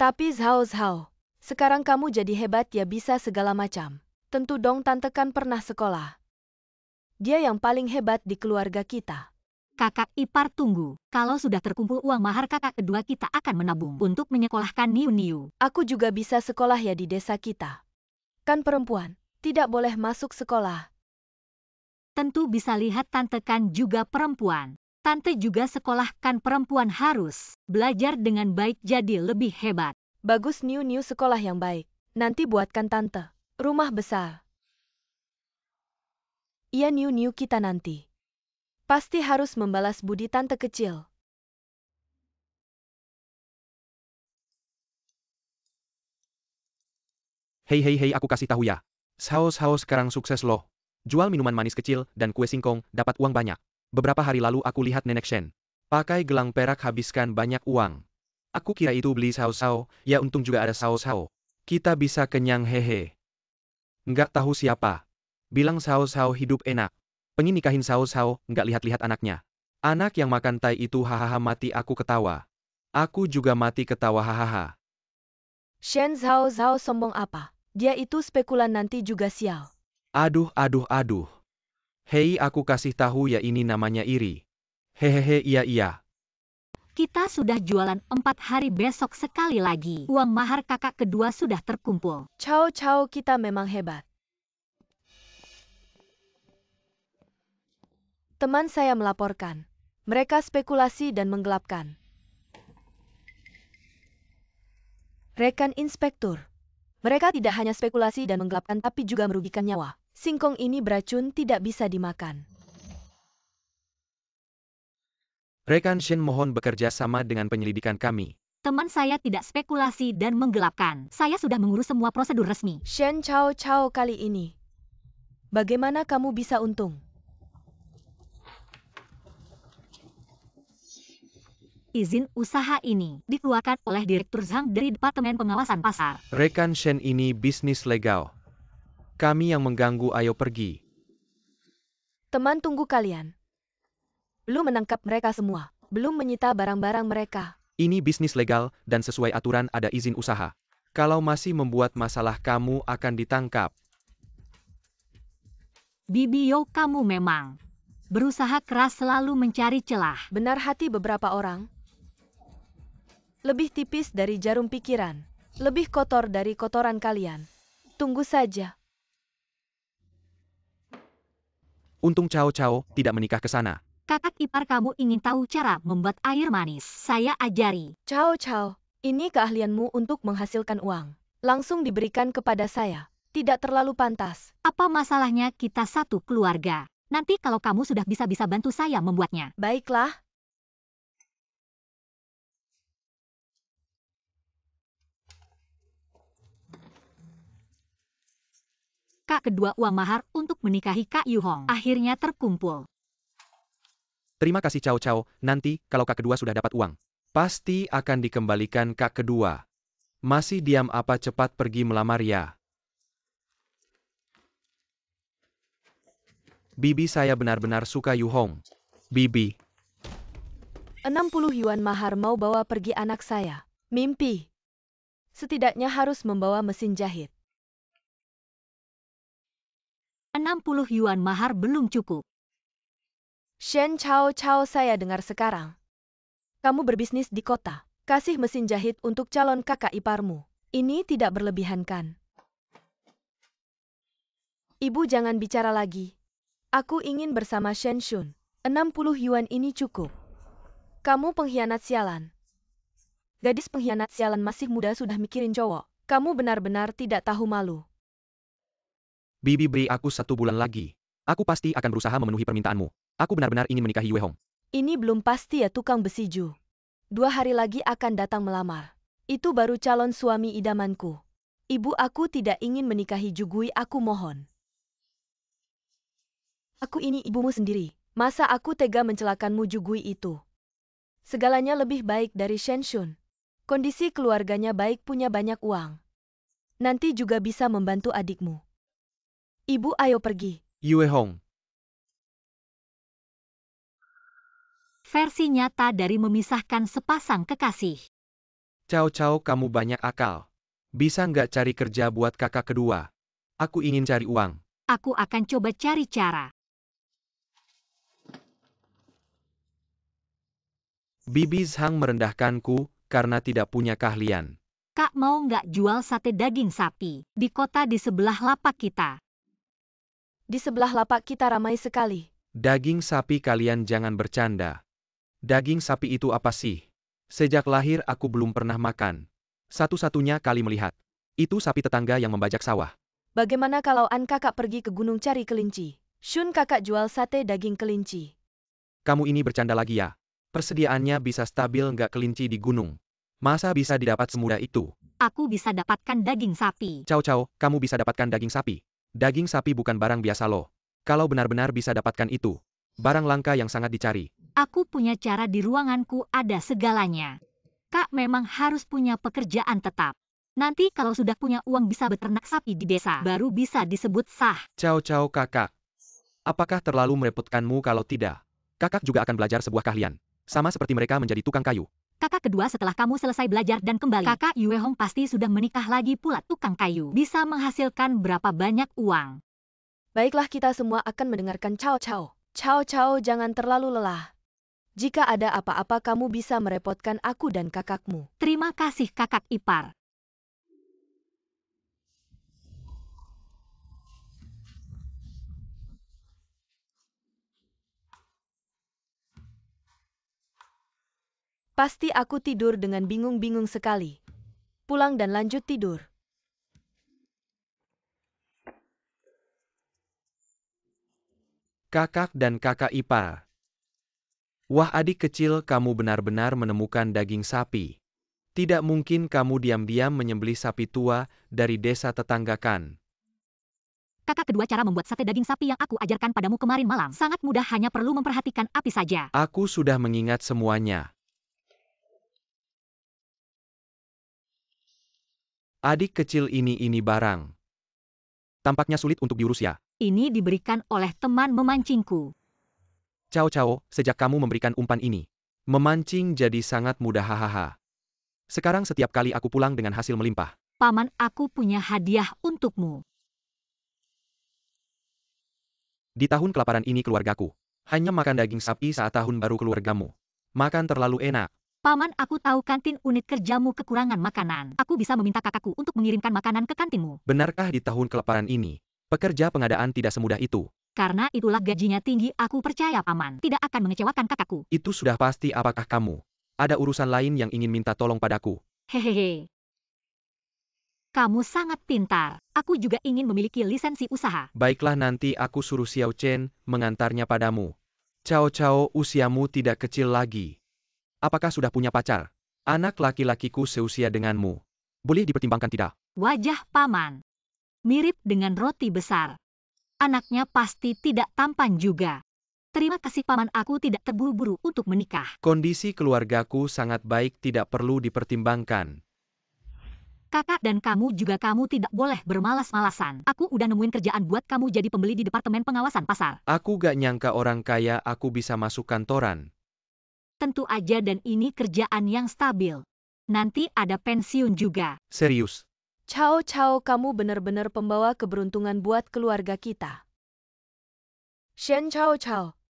Tapi Zhao Zhao, sekarang kamu jadi hebat ya, bisa segala macam. Tentu dong, tante kan pernah sekolah. Dia yang paling hebat di keluarga kita. Kakak ipar, tunggu. Kalau sudah terkumpul uang mahar kakak kedua, kita akan menabung untuk menyekolahkan Niu. Aku juga bisa sekolah ya di desa kita. Kan perempuan, tidak boleh masuk sekolah. Tentu bisa, lihat tante kan juga perempuan. Tante juga sekolahkan perempuan, harus belajar dengan baik jadi lebih hebat. Bagus, Niu sekolah yang baik. Nanti buatkan tante rumah besar. Iya, Niu kita nanti pasti harus membalas budi tante kecil. Hei, aku kasih tahu ya. Sao sekarang sukses loh. Jual minuman manis kecil dan kue singkong, dapat uang banyak. Beberapa hari lalu aku lihat Nenek Shen pakai gelang perak habiskan banyak uang. Aku kira itu beli Sao, ya untung juga ada Sao. Kita bisa kenyang, hehe. Nggak tahu siapa bilang Sao hidup enak. Pengen nikahin Sao, nggak lihat-lihat anaknya. Anak yang makan tai itu, hahaha, mati aku ketawa. Aku juga mati ketawa, hahaha. Shen, Zhao sombong apa? Dia itu spekulan, nanti juga sial. Aduh. Hei, aku kasih tahu ya, ini namanya iri. Hehehe, iya. Kita sudah jualan 4 hari, besok sekali lagi. Uang mahar kakak kedua sudah terkumpul. Cao, kita memang hebat. Teman saya melaporkan. Mereka spekulasi dan menggelapkan. Rekan inspektur. Mereka tidak hanya spekulasi dan menggelapkan, tapi juga merugikan nyawa. Singkong ini beracun, tidak bisa dimakan. Rekan Shen mohon bekerja sama dengan penyelidikan kami. Teman saya tidak spekulasi dan menggelapkan. Saya sudah mengurus semua prosedur resmi. Shen, Cao kali ini. Bagaimana kamu bisa untung? Izin usaha ini dikeluarkan oleh Direktur Zhang dari Departemen Pengawasan Pasar. Rekan Shen, ini bisnis legal. Kami yang mengganggu, ayo pergi. Teman, tunggu kalian. Belum menangkap mereka semua. Belum menyita barang-barang mereka. Ini bisnis legal dan sesuai aturan ada izin usaha. Kalau masih membuat masalah kamu akan ditangkap. Bibio, kamu memang berusaha keras selalu mencari celah. Benar hati beberapa orang. Lebih tipis dari jarum pikiran. Lebih kotor dari kotoran kalian. Tunggu saja. Untung Cao Cao tidak menikah ke sana. Kakak ipar, kamu ingin tahu cara membuat air manis? Saya ajari. Cao Cao, ini keahlianmu untuk menghasilkan uang. Langsung diberikan kepada saya. Tidak terlalu pantas. Apa masalahnya, kita satu keluarga. Nanti kalau kamu sudah bisa bantu saya membuatnya. Baiklah. Kak kedua uang mahar untuk menikahi Kak Yu Hong akhirnya terkumpul. Terima kasih Cao Cao, nanti kalau kak kedua sudah dapat uang, pasti akan dikembalikan kak kedua. Masih diam apa, cepat pergi melamar ya. Bibi, saya benar-benar suka Yu Hong. Bibi. 60 yuan mahar mau bawa pergi anak saya. Mimpi. Setidaknya harus membawa mesin jahit. 60 yuan mahar belum cukup. Shen Cao Cao, saya dengar sekarang. Kamu berbisnis di kota. Kasih mesin jahit untuk calon kakak iparmu. Ini tidak berlebihan kan? Ibu jangan bicara lagi. Aku ingin bersama Shen Shun. 60 yuan ini cukup. Kamu pengkhianat sialan. Gadis pengkhianat sialan masih muda sudah mikirin cowok. Kamu benar-benar tidak tahu malu. Bibi, beri aku 1 bulan lagi. Aku pasti akan berusaha memenuhi permintaanmu. Aku benar-benar ingin menikahi Yue Hong. Ini belum pasti ya, tukang besi Ju. 2 hari lagi akan datang melamar. Itu baru calon suami idamanku. Ibu, aku tidak ingin menikahi Ju Gui, aku mohon. Aku ini ibumu sendiri. Masa aku tega mencelakanmu Ju Gui itu? Segalanya lebih baik dari Shen Shun. Kondisi keluarganya baik, punya banyak uang. Nanti juga bisa membantu adikmu. Ibu, ayo pergi. Yue Hong. Versi nyata dari memisahkan sepasang kekasih. Cao Cao, kamu banyak akal. Bisa nggak cari kerja buat kakak kedua? Aku ingin cari uang. Aku akan coba cari cara. Bibi Zhang merendahkanku karena tidak punya keahlian. Kak, mau nggak jual sate daging sapi di kota di sebelah lapak kita? Di sebelah lapak kita ramai sekali. Daging sapi, kalian jangan bercanda. Daging sapi itu apa sih? Sejak lahir aku belum pernah makan. Satu-satunya kali melihat. Itu sapi tetangga yang membajak sawah. Bagaimana kalau kakak pergi ke gunung cari kelinci? Shun, kakak jual sate daging kelinci. Kamu ini bercanda lagi ya? Persediaannya bisa stabil nggak kelinci di gunung? Masa bisa didapat semudah itu? Aku bisa dapatkan daging sapi. Cao Cao, kamu bisa dapatkan daging sapi. Daging sapi bukan barang biasa loh. Kalau benar-benar bisa dapatkan itu, barang langka yang sangat dicari. Aku punya cara, di ruanganku ada segalanya. Kak memang harus punya pekerjaan tetap. Nanti kalau sudah punya uang bisa beternak sapi di desa, baru bisa disebut sah. Cao Cao kakak. Apakah terlalu merepotkanmu? Kalau tidak, kakak juga akan belajar sebuah keahlian. Sama seperti mereka menjadi tukang kayu. Kakak kedua, setelah kamu selesai belajar dan kembali, kakak Yue Hong pasti sudah menikah lagi pula tukang kayu. Bisa menghasilkan berapa banyak uang? Baiklah, kita semua akan mendengarkan Cao Cao. Cao Cao, jangan terlalu lelah. Jika ada apa-apa kamu bisa merepotkan aku dan kakakmu. Terima kasih kakak ipar. Pasti aku tidur dengan bingung-bingung sekali. Pulang dan lanjut tidur. Kakak dan kakak ipar. Wah, adik kecil, kamu benar-benar menemukan daging sapi. Tidak mungkin kamu diam-diam menyembelih sapi tua dari desa tetangga kan? Kakak kedua, cara membuat sate daging sapi yang aku ajarkan padamu kemarin malam sangat mudah, hanya perlu memperhatikan api saja. Aku sudah mengingat semuanya. Adik kecil ini barang. Tampaknya sulit untuk diurus ya. Ini diberikan oleh teman memancingku. Cao Cao, sejak kamu memberikan umpan ini, Memancing jadi sangat mudah hahaha. Sekarang setiap kali aku pulang dengan hasil melimpah. Paman, aku punya hadiah untukmu. Di tahun kelaparan ini keluargaku hanya makan daging sapi saat tahun baru keluargamu. Makan terlalu enak. Paman, aku tahu kantin unit kerjamu kekurangan makanan. Aku bisa meminta kakakku untuk mengirimkan makanan ke kantinmu. Benarkah di tahun kelaparan ini, pekerja pengadaan tidak semudah itu? Karena itulah gajinya tinggi, aku percaya paman tidak akan mengecewakan kakakku. Itu sudah pasti. Apakah kamu ada urusan lain yang ingin minta tolong padaku? Hehehe. Kamu sangat pintar. Aku juga ingin memiliki lisensi usaha. Baiklah, nanti aku suruh Xiao Chen mengantarnya padamu. Cao, usiamu tidak kecil lagi. Apakah sudah punya pacar? Anak laki-lakiku seusia denganmu. Boleh dipertimbangkan tidak? Wajah paman mirip dengan roti besar. Anaknya pasti tidak tampan juga. Terima kasih paman, aku tidak terburu-buru untuk menikah. Kondisi keluargaku sangat baik, tidak perlu dipertimbangkan. Kakak dan kamu juga, kamu tidak boleh bermalas-malasan. Aku udah nemuin kerjaan buat kamu jadi pembeli di Departemen Pengawasan Pasar. Aku gak nyangka orang kaya aku bisa masuk kantoran. Tentu aja, dan ini kerjaan yang stabil. Nanti ada pensiun juga. Serius. Cao, kamu benar-benar pembawa keberuntungan buat keluarga kita. Shen Cao,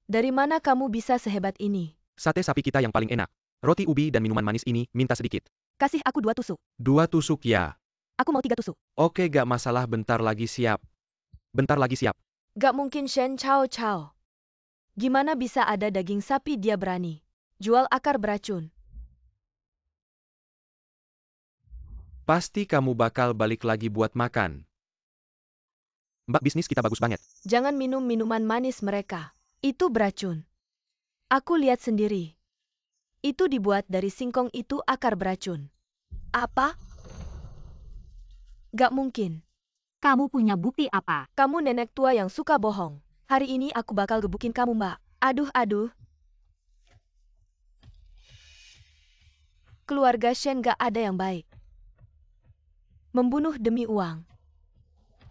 dari mana kamu bisa sehebat ini? Sate sapi kita yang paling enak. Roti ubi dan minuman manis ini, minta sedikit. Kasih aku 2 tusuk. 2 tusuk ya. Aku mau 3 tusuk. Oke, gak masalah, bentar lagi siap. Bentar lagi siap. Gak mungkin Shen Cao. Gimana bisa ada daging sapi dia berani jual akar beracun? Pasti kamu bakal balik lagi buat makan. Mbak, bisnis kita bagus banget. Jangan minum minuman manis mereka. Itu beracun. Aku lihat sendiri. Itu dibuat dari singkong, itu akar beracun. Apa? Gak mungkin. Kamu punya bukti apa? Kamu nenek tua yang suka bohong. Hari ini aku bakal gebukin kamu, Mbak. Aduh. Keluarga Shen gak ada yang baik. Membunuh demi uang.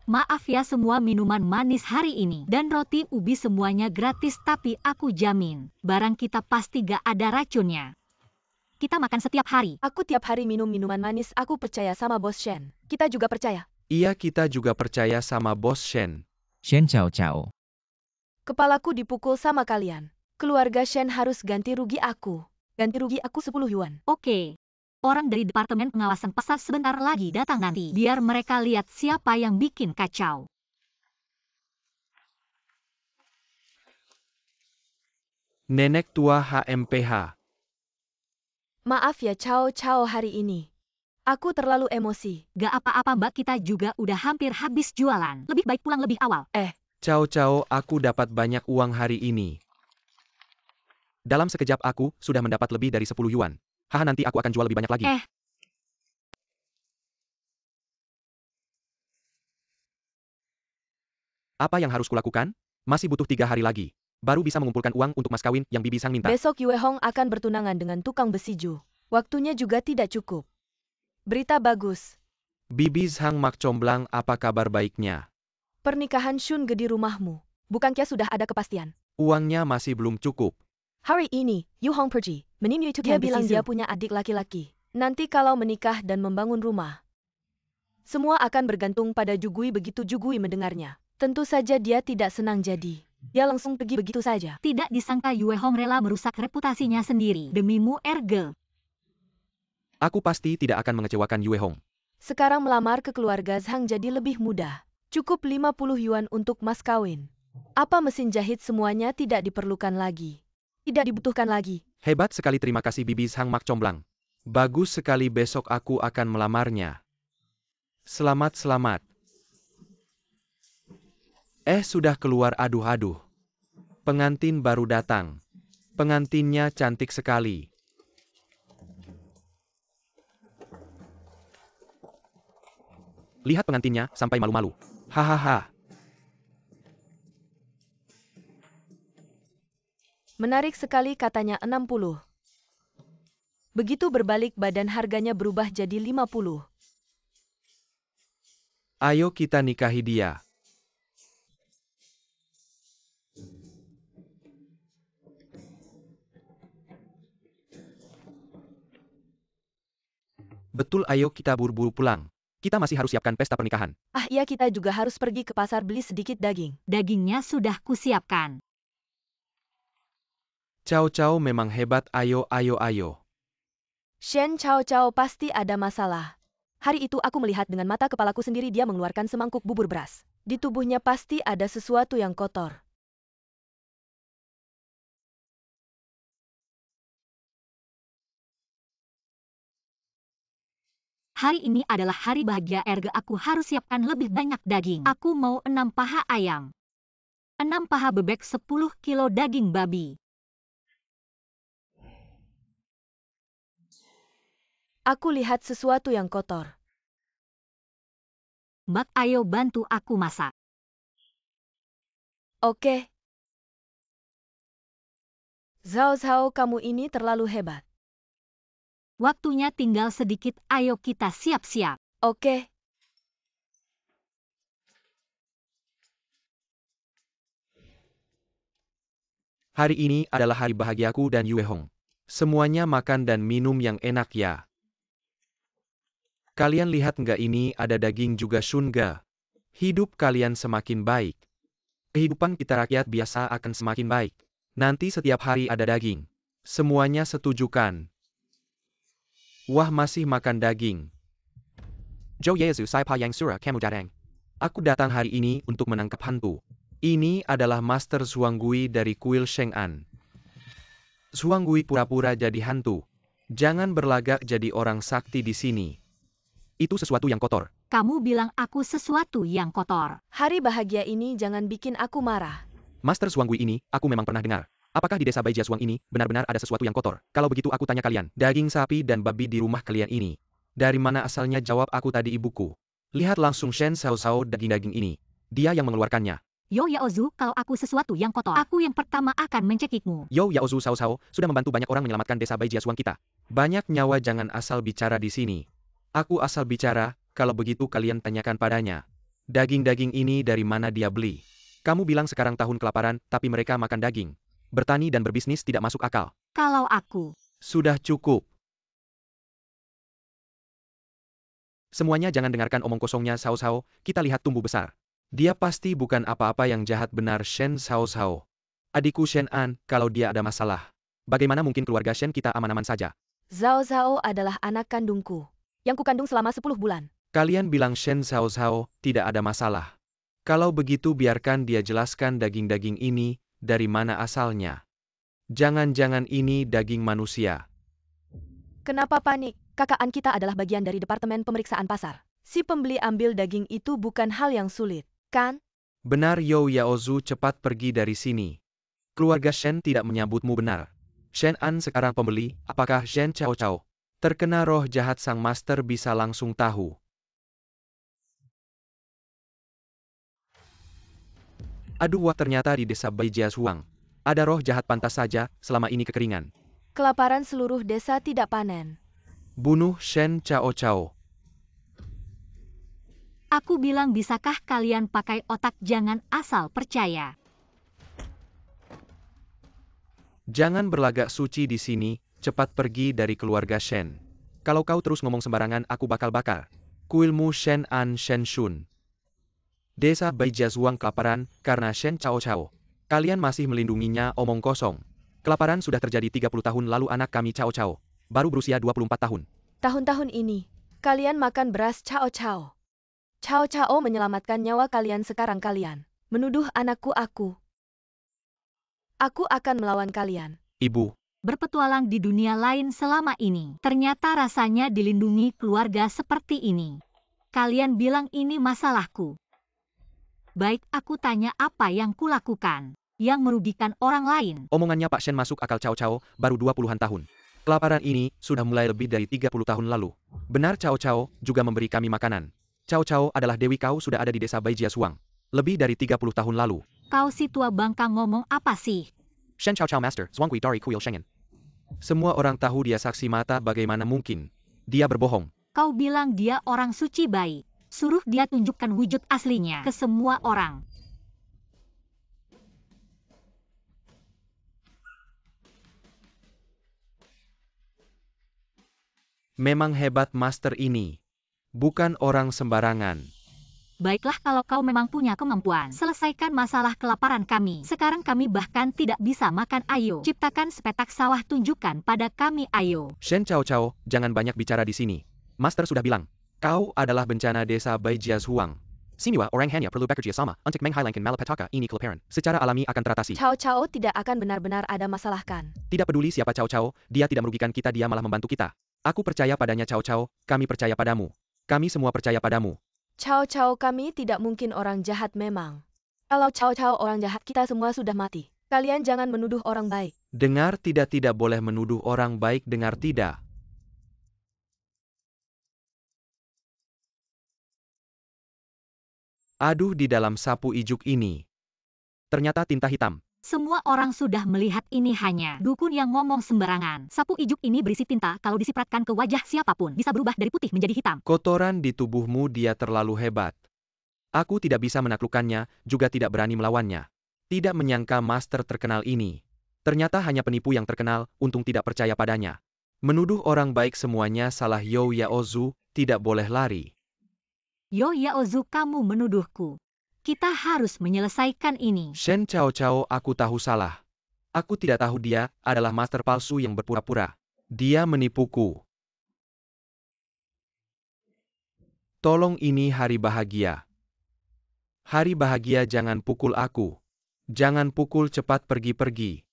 Maaf ya, semua minuman manis hari ini dan roti ubi semuanya gratis, tapi aku jamin barang kita pasti gak ada racunnya. Kita makan setiap hari. Aku tiap hari minum minuman manis, aku percaya sama Bos Shen. Kita juga percaya. Iya, kita juga percaya sama Bos Shen. Shen Cao. Kepalaku dipukul sama kalian. Keluarga Shen harus ganti rugi aku. Ganti rugi aku 10 yuan. Oke. Orang dari Departemen Pengawasan Pasar sebentar lagi datang nanti. Biar mereka lihat siapa yang bikin kacau. Nenek tua HMPH. Maaf ya Cao, hari ini aku terlalu emosi. Gak apa-apa mbak, kita juga udah hampir habis jualan. Lebih baik pulang lebih awal. Cao, aku dapat banyak uang hari ini. Dalam sekejap aku sudah mendapat lebih dari 10 yuan. Haha, nanti aku akan jual lebih banyak lagi. Apa yang harus kulakukan? Masih butuh 3 hari lagi. Baru bisa mengumpulkan uang untuk mas kawin yang Bibi Sang minta. Besok Yue Hong akan bertunangan dengan tukang besi Ju. Waktunya juga tidak cukup. Berita bagus. Bibi Sang Mak Comblang, apa kabar baiknya? Pernikahan Shun Ge di rumahmu. Bukankah sudah ada kepastian? Uangnya masih belum cukup. Hari ini, Yu Hong pergi. Dia bilang dia punya adik laki-laki. Nanti kalau menikah dan membangun rumah, semua akan bergantung pada Jugui. Begitu Jugui mendengarnya, tentu saja dia tidak senang, jadi dia langsung pergi begitu saja. Tidak disangka Yue Hong rela merusak reputasinya sendiri demimu, Erge. Aku pasti tidak akan mengecewakan Yue Hong. Sekarang melamar ke keluarga Zhang jadi lebih mudah. Cukup 50 yuan untuk mas kawin. Apa mesin jahit semuanya tidak diperlukan lagi. Tidak dibutuhkan lagi. Hebat sekali, terima kasih Bibi Sang Mak Comblang. Bagus sekali, besok aku akan melamarnya. Selamat. Sudah keluar, aduh. Pengantin baru datang. Pengantinnya cantik sekali. Lihat pengantinnya sampai malu-malu. Hahaha. Menarik sekali, katanya 60. Begitu berbalik badan harganya berubah jadi 50. Ayo kita nikahi dia. Betul, ayo kita buru-buru pulang. Kita masih harus siapkan pesta pernikahan. Ah iya, kita juga harus pergi ke pasar beli sedikit daging. Dagingnya sudah kusiapkan. Cao Cao memang hebat, ayo. Shen Cao Cao pasti ada masalah. Hari itu aku melihat dengan mata kepalaku sendiri dia mengeluarkan semangkuk bubur beras. Di tubuhnya pasti ada sesuatu yang kotor. Hari ini adalah hari bahagia erga aku harus siapkan lebih banyak daging. Aku mau 6 paha ayam. 6 paha bebek, 10 kilo daging babi. Aku lihat sesuatu yang kotor. Mbak, ayo bantu aku masak. Oke. Zhao Zhao, kamu ini terlalu hebat. Waktunya tinggal sedikit, ayo kita siap-siap. Oke. Hari ini adalah hari bahagiaku dan Yue Hong. Semuanya makan dan minum yang enak ya. Kalian lihat nggak, ini ada daging juga Shunga. Hidup kalian semakin baik. Kehidupan kita rakyat biasa akan semakin baik. Nanti setiap hari ada daging. Semuanya setuju kan? Wah, masih makan daging. Zhou Yezu Sai Pa Yang Sura Kamu Datang. Aku datang hari ini untuk menangkap hantu. Ini adalah Master Zhuanggui dari kuil Sheng'an. Zhuanggui pura-pura jadi hantu. Jangan berlagak jadi orang sakti di sini. Itu sesuatu yang kotor. Kamu bilang aku sesuatu yang kotor. Hari bahagia ini jangan bikin aku marah. Master Zhuanggui ini, aku memang pernah dengar. Apakah di desa Baijiasuang ini, benar-benar ada sesuatu yang kotor? Kalau begitu aku tanya kalian, daging sapi dan babi di rumah kalian ini. Dari mana asalnya? Jawab aku tadi, ibuku. Lihat langsung Shen Sao Sao daging-daging ini. Dia yang mengeluarkannya. Yo Yaozu, kalau aku sesuatu yang kotor, aku yang pertama akan mencekikmu. Yo Yaozu Sao Sao, sudah membantu banyak orang menyelamatkan desa Baijiasuang kita. Banyak nyawa, jangan asal bicara di sini. Aku asal bicara, kalau begitu kalian tanyakan padanya. Daging-daging ini dari mana dia beli? Kamu bilang sekarang tahun kelaparan, tapi mereka makan daging. Bertani dan berbisnis tidak masuk akal. Kalau aku, Sudah cukup. Semuanya jangan dengarkan omong kosongnya Sao Sao, kita lihat tumbuh besar. Dia pasti bukan apa-apa yang jahat, benar Shen Sao Sao. Adikku Shen An, kalau dia ada masalah. Bagaimana mungkin keluarga Shen kita aman-aman saja? Zhao Zhao adalah anak kandungku. Yang kukandung selama 10 bulan. Kalian bilang Shen Sao Sao tidak ada masalah. Kalau begitu biarkan dia jelaskan daging-daging ini, dari mana asalnya. Jangan-jangan ini daging manusia. Kenapa panik? Kakaan kita adalah bagian dari departemen pemeriksaan pasar. Si pembeli ambil daging itu bukan hal yang sulit, kan? Benar Yo Yaozu, cepat pergi dari sini. Keluarga Shen tidak menyambutmu, benar. Shen An sekarang pembeli, apakah Shen Cao Cao terkena roh jahat? Sang master bisa langsung tahu. Aduh, wah, ternyata di desa Baijiasuang ada roh jahat, pantas saja selama ini kekeringan. Kelaparan seluruh desa tidak panen. Bunuh Shen Cao Cao. aku bilang bisakah kalian pakai otak, jangan asal percaya. Jangan berlagak suci di sini, cepat pergi dari keluarga Shen. Kalau kau terus ngomong sembarangan, aku bakal bakar kuilmu Shen An Shen Shun. Desa Baijiasuang kelaparan karena Shen Cao Cao. Kalian masih melindunginya, omong kosong. Kelaparan sudah terjadi 30 tahun lalu, anak kami Cao Cao baru berusia 24 tahun. Tahun-tahun ini, kalian makan beras Cao Cao. Cao Cao menyelamatkan nyawa kalian, sekarang kalian menuduh anakku aku. Aku akan melawan kalian. Ibu, Berpetualang di dunia lain selama ini. Ternyata rasanya dilindungi keluarga seperti ini. Kalian bilang ini masalahku. Baik, aku tanya apa yang kulakukan yang merugikan orang lain. omongannya Pak Shen masuk akal. Cao Cao baru 20-an tahun. Kelaparan ini sudah mulai lebih dari 30 tahun lalu. Benar, Cao Cao juga memberi kami makanan. Cao Cao adalah dewi, kau sudah ada di desa Baijiasuang lebih dari 30 tahun lalu. Kau si tua bangka ngomong apa sih? Shen Cao Cao Master, Zhuanggui dari kuil Sheng'an. Semua orang tahu dia saksi mata, bagaimana mungkin dia berbohong? Kau bilang dia orang suci, baik. Suruh dia tunjukkan wujud aslinya ke semua orang. Memang hebat master ini. Bukan orang sembarangan. Baiklah kalau kau memang punya kemampuan. Selesaikan masalah kelaparan kami. Sekarang kami bahkan tidak bisa makan ayo. Ciptakan sepetak sawah tunjukkan pada kami ayo. Shen Cao Cao, jangan banyak bicara di sini. Master sudah bilang, kau adalah bencana desa Baijia Huang. Siniwa orang hanya perlu bekerja sama untuk menghilangkan malapetaka ini kelaparan. Secara alami akan teratasi. Cao Cao tidak akan benar-benar ada masalah kan? Tidak peduli siapa Cao Cao, dia tidak merugikan kita, dia malah membantu kita. Aku percaya padanya Cao Cao, kami percaya padamu. Kami semua percaya padamu. Cao Cao kami tidak mungkin orang jahat memang. Kalau Cao Cao orang jahat kita semua sudah mati. Kalian jangan menuduh orang baik. Dengar tidak boleh menuduh orang baik, dengar tidak. Aduh, di dalam sapu ijuk ini. Ternyata tinta hitam. Semua orang sudah melihat ini hanya dukun yang ngomong sembarangan. Sapu ijuk ini berisi tinta, kalau disipratkan ke wajah siapapun bisa berubah dari putih menjadi hitam. Kotoran di tubuhmu, dia terlalu hebat. Aku tidak bisa menaklukkannya, juga tidak berani melawannya. Tidak menyangka master terkenal ini. Ternyata hanya penipu yang terkenal, untung tidak percaya padanya. Menuduh orang baik semuanya salah. Yo Yaozu, tidak boleh lari. Yo Yaozu, kamu menuduhku. Kita harus menyelesaikan ini. Shen Cao Cao, aku tahu salah. Aku tidak tahu dia adalah master palsu yang berpura-pura. Dia menipuku. Tolong, ini hari bahagia. Hari bahagia, jangan pukul aku. Jangan pukul, cepat pergi-pergi.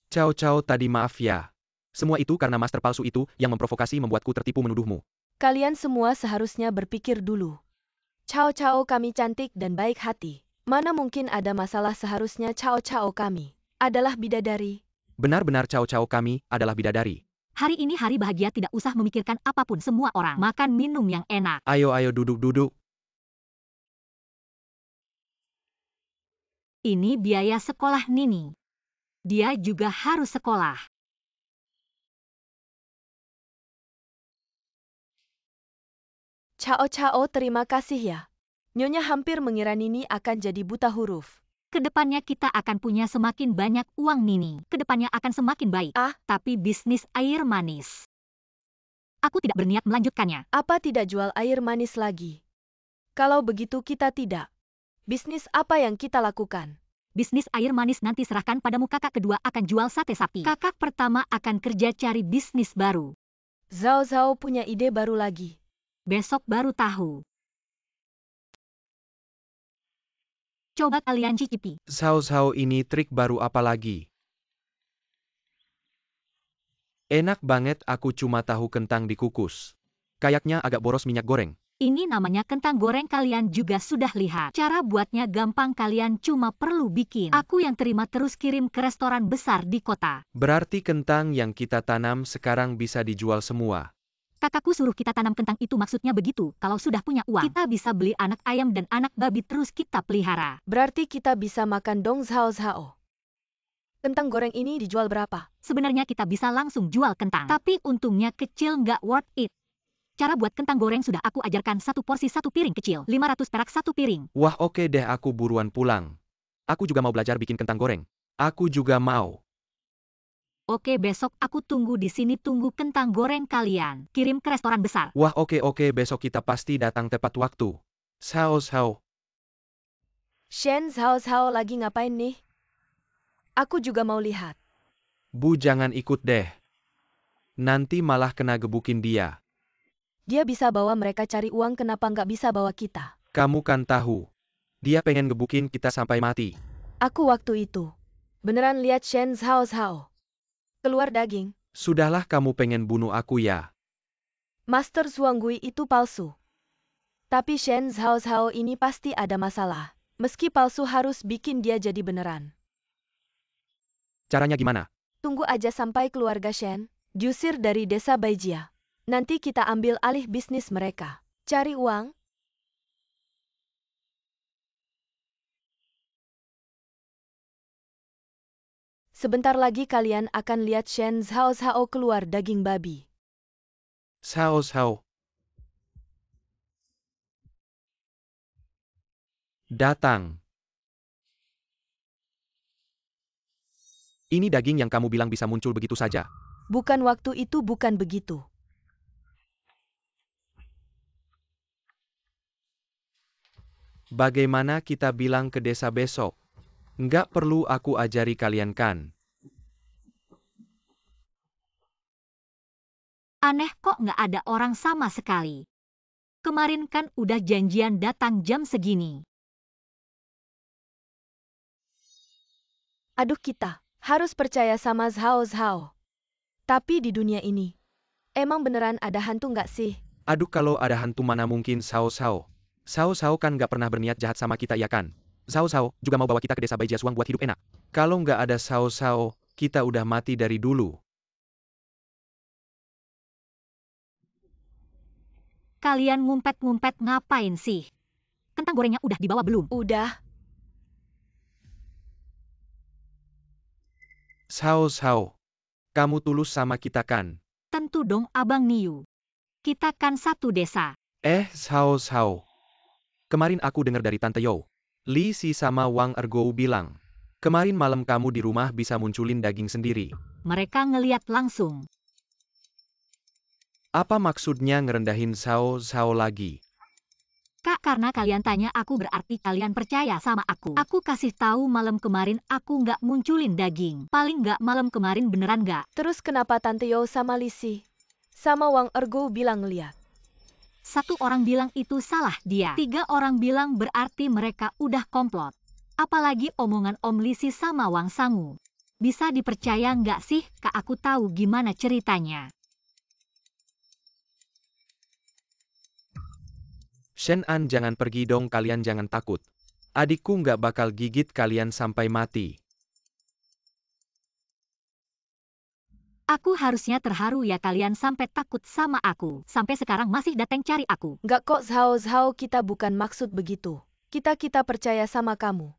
Cao Cao, tadi maaf ya. Semua itu karena master palsu itu yang memprovokasi membuatku tertipu menuduhmu. Kalian semua seharusnya berpikir dulu. Cao Cao kami cantik dan baik hati. Mana mungkin ada masalah, seharusnya Cao Cao kami adalah bidadari. Benar-benar Cao Cao kami adalah bidadari. Hari ini hari bahagia, tidak usah memikirkan apapun, semua orang makan minum yang enak. Ayo duduk-duduk. Ini biaya sekolah Nini. Dia juga harus sekolah. Cao Cao, terima kasih ya. Nyonya hampir mengira Nini akan jadi buta huruf. Kedepannya kita akan punya semakin banyak uang Nini. Kedepannya akan semakin baik. Tapi bisnis air manis, aku tidak berniat melanjutkannya. Apa tidak jual air manis lagi? Kalau begitu kita tidak. Bisnis apa yang kita lakukan? Bisnis air manis nanti serahkan padamu. Kakak kedua akan jual sate sapi. Kakak pertama akan kerja cari bisnis baru. Zhao Zhao punya ide baru lagi. Besok baru tahu. Coba kalian cicipi. Sao ini trik baru apa lagi? Enak banget, aku cuma tahu kentang dikukus. Kayaknya agak boros minyak goreng. Ini namanya kentang goreng, kalian juga sudah lihat. Cara buatnya gampang, kalian cuma perlu bikin. Aku yang terima terus kirim ke restoran besar di kota. Berarti kentang yang kita tanam sekarang bisa dijual semua. Kakakku suruh kita tanam kentang, itu maksudnya begitu. Kalau sudah punya uang, kita bisa beli anak ayam dan anak babi terus kita pelihara. Berarti kita bisa makan dong Zhao Zhao. Kentang goreng ini dijual berapa? Sebenarnya kita bisa langsung jual kentang, tapi untungnya kecil, nggak worth it. Cara buat kentang goreng sudah aku ajarkan, satu porsi satu piring kecil, 500 perak satu piring. Wah, oke deh, aku buruan pulang. Aku juga mau belajar bikin kentang goreng. Aku juga mau. Oke, besok aku tunggu di sini, tunggu kentang goreng kalian. Kirim ke restoran besar. Wah, oke, besok kita pasti datang tepat waktu. Sao. Shen, Zhao Zhao lagi ngapain nih? Aku juga mau lihat. Bu, jangan ikut deh. Nanti malah kena gebukin dia. Dia bisa bawa mereka cari uang, kenapa nggak bisa bawa kita? Kamu kan tahu. Dia pengen gebukin kita sampai mati. Aku waktu itu beneran lihat Shen Zhao Zhao keluar daging. Sudahlah, kamu pengen bunuh aku ya? Master Zhuanggui itu palsu. Tapi Shen Zhao Zhao ini pasti ada masalah. Meski palsu harus bikin dia jadi beneran. Caranya gimana? Tunggu aja sampai keluarga Shen diusir dari desa Baijia. Nanti kita ambil alih bisnis mereka. Cari uang. Sebentar lagi kalian akan lihat Shen Zhao Zhao keluar daging babi. Sao. Datang. Ini daging yang kamu bilang bisa muncul begitu saja. Bukan, waktu itu bukan begitu. Bagaimana kita bilang ke desa besok? Nggak perlu aku ajari kalian kan? Aneh kok nggak ada orang sama sekali. Kemarin kan udah janjian datang jam segini. Aduh, kita harus percaya sama Zhao Zhao. Tapi di dunia ini, emang beneran ada hantu nggak sih? Aduh, kalau ada hantu mana mungkin Sao Sao. Sao Sao kan nggak pernah berniat jahat sama kita ya kan? Sao Sao juga mau bawa kita ke desa Baijiasuang buat hidup enak. Kalau nggak ada Sao Sao, kita udah mati dari dulu. Kalian ngumpet-ngumpet ngapain sih? Kentang gorengnya udah dibawa belum? Udah, Sao Sao, kamu tulus sama kita kan? Tentu dong Abang Niu. Kita kan satu desa. Sao Sao. Kemarin aku dengar dari Tante Yo. Li Si sama Wang Ergou bilang. Kemarin malam kamu di rumah bisa munculin daging sendiri. Mereka ngeliat langsung. Apa maksudnya ngerendahin Sao Sao lagi? Kak, karena kalian tanya aku berarti kalian percaya sama aku. Aku kasih tahu malam kemarin aku nggak munculin daging. Paling nggak malam kemarin beneran nggak. terus kenapa Tante Yo sama Lisi sama Wang Ergo bilang ngeliat? Satu orang bilang itu salah dia. 3 orang bilang berarti mereka udah komplot. Apalagi omongan Om Lisi sama Wang Sangu. Bisa dipercaya nggak sih, Kak? Aku tahu gimana ceritanya. Shen An, jangan pergi dong, kalian jangan takut. Adikku nggak bakal gigit kalian sampai mati. Aku harusnya terharu ya kalian sampai takut sama aku. Sampai sekarang masih datang cari aku. Nggak kok Zhao Zhao, kita bukan maksud begitu. Kita percaya sama kamu.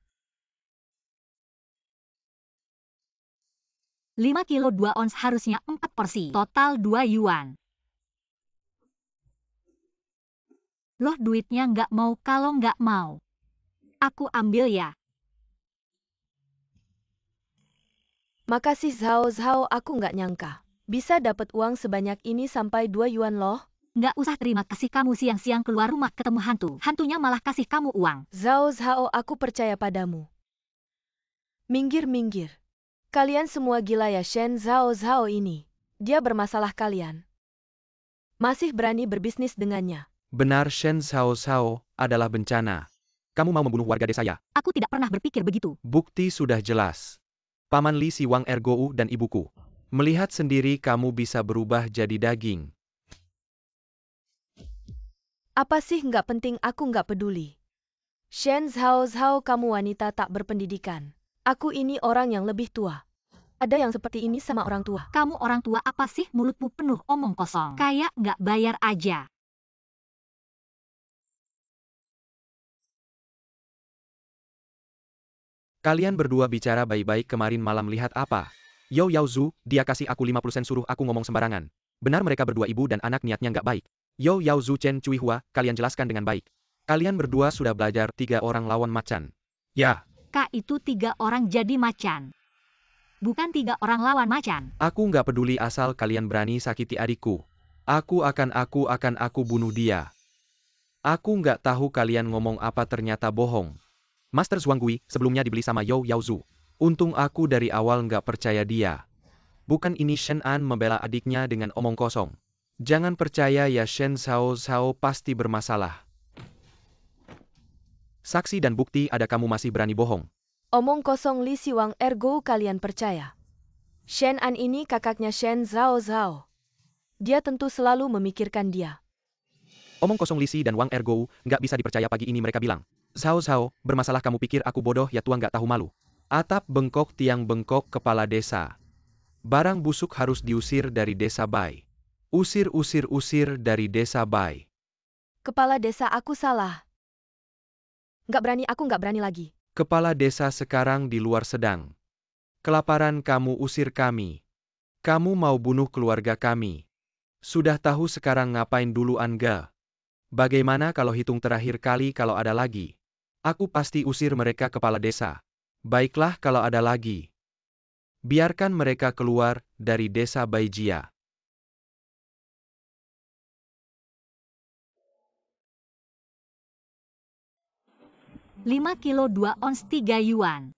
5 kilo 2 ons harusnya 4 porsi. Total 2 yuan. Loh, duitnya nggak mau. Kalau nggak mau, aku ambil ya. Makasih Zhao Zhao, aku nggak nyangka. Bisa dapat uang sebanyak ini sampai 2 yuan loh. Nggak usah terima kasih, kamu siang-siang keluar rumah ketemu hantu. Hantunya malah kasih kamu uang. Zhao Zhao, aku percaya padamu. Minggir. Kalian semua gila ya, Shen Zhao Zhao ini. Dia bermasalah kalian. Masih berani berbisnis dengannya. Benar, Shen Sao Sao adalah bencana. Kamu mau membunuh warga desa ya? Aku tidak pernah berpikir begitu. Bukti sudah jelas. Paman Li Si Wang Ergou dan ibuku. Melihat sendiri kamu bisa berubah jadi daging. Apa sih nggak penting, aku nggak peduli. Shen Zhao Zhao, kamu wanita tak berpendidikan. Aku ini orang yang lebih tua. Ada yang seperti ini sama orang tua. Kamu orang tua apa sih, mulutmu penuh omong kosong. Kayak nggak bayar aja. Kalian berdua bicara baik-baik kemarin malam lihat apa? Yo Yao Zhu, dia kasih aku 50 sen suruh aku ngomong sembarangan. Benar mereka berdua ibu dan anak niatnya nggak baik. Yo Yao Zhu Chen Cui Hua, kalian jelaskan dengan baik. Kalian berdua sudah belajar 3 orang lawan macan. Ya. Kak, itu 3 orang jadi macan. Bukan 3 orang lawan macan. Aku nggak peduli asal kalian berani sakiti adikku. Aku akan bunuh dia. Aku nggak tahu kalian ngomong apa, ternyata bohong. Master Zhuanggui sebelumnya dibeli sama Yo Yao Zhu. Untung aku dari awal nggak percaya dia. Bukan ini Shen An membela adiknya dengan omong kosong. Jangan percaya ya, Shen Sao Sao pasti bermasalah. Saksi dan bukti ada, kamu masih berani bohong. Omong kosong Li Si Wang Ergo, kalian percaya. Shen An ini kakaknya Shen Zhao Zhao. Dia tentu selalu memikirkan dia. Omong kosong Li Si dan Wang Ergou, nggak bisa dipercaya, pagi ini mereka bilang. Sao Sao, bermasalah, kamu pikir aku bodoh ya, tua nggak tahu malu. Atap bengkok, tiang bengkok, kepala desa. Barang busuk harus diusir dari desa Bai. Usir dari desa Bai. Kepala desa, aku salah. Aku nggak berani lagi. Kepala desa sekarang di luar sedang kelaparan, kamu usir kami. Kamu mau bunuh keluarga kami. Sudah tahu sekarang ngapain dulu Anga? Bagaimana kalau hitung terakhir kali, kalau ada lagi? Aku pasti usir mereka, kepala desa. Baiklah kalau ada lagi. Biarkan mereka keluar dari desa Baijia. 5 kilo 2 ons 3 yuan.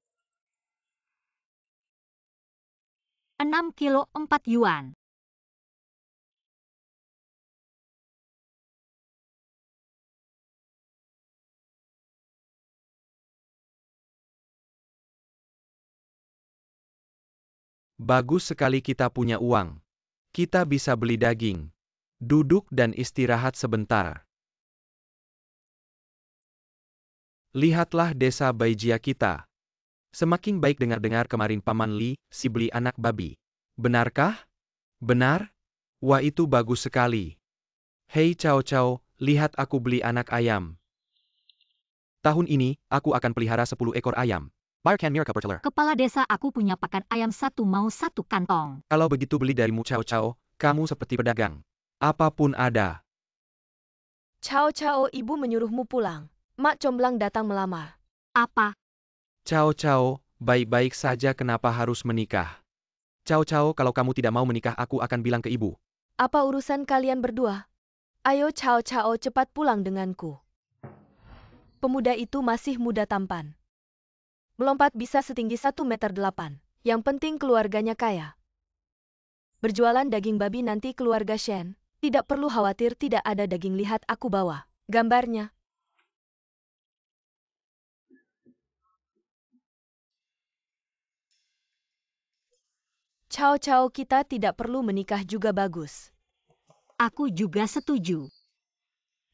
6 kilo 4 yuan. Bagus sekali kita punya uang. Kita bisa beli daging. Duduk dan istirahat sebentar. Lihatlah desa Baijia kita. Semakin baik dengar-dengar kemarin Paman Li, si beli anak babi. Benarkah? Benar? Wah itu bagus sekali. Hei Cao Cao, lihat aku beli anak ayam. Tahun ini, aku akan pelihara 10 ekor ayam. Kepala desa, aku punya pakan ayam 1 mau 1 kantong. Kalau begitu beli darimu Cao Cao, kamu seperti pedagang. Apapun ada. Cao Cao, ibu menyuruhmu pulang. Mak Comblang datang melamar. Apa? Cao Cao, baik-baik saja kenapa harus menikah? Cao Cao, kalau kamu tidak mau menikah aku akan bilang ke ibu. Apa urusan kalian berdua? Ayo Cao Cao cepat pulang denganku. Pemuda itu masih muda tampan. Melompat bisa setinggi 1,8 meter. Yang penting keluarganya kaya. Berjualan daging babi nanti keluarga Shen. Tidak perlu khawatir tidak ada daging, lihat aku bawa gambarnya. Cao Cao, kita tidak perlu menikah juga bagus. Aku juga setuju.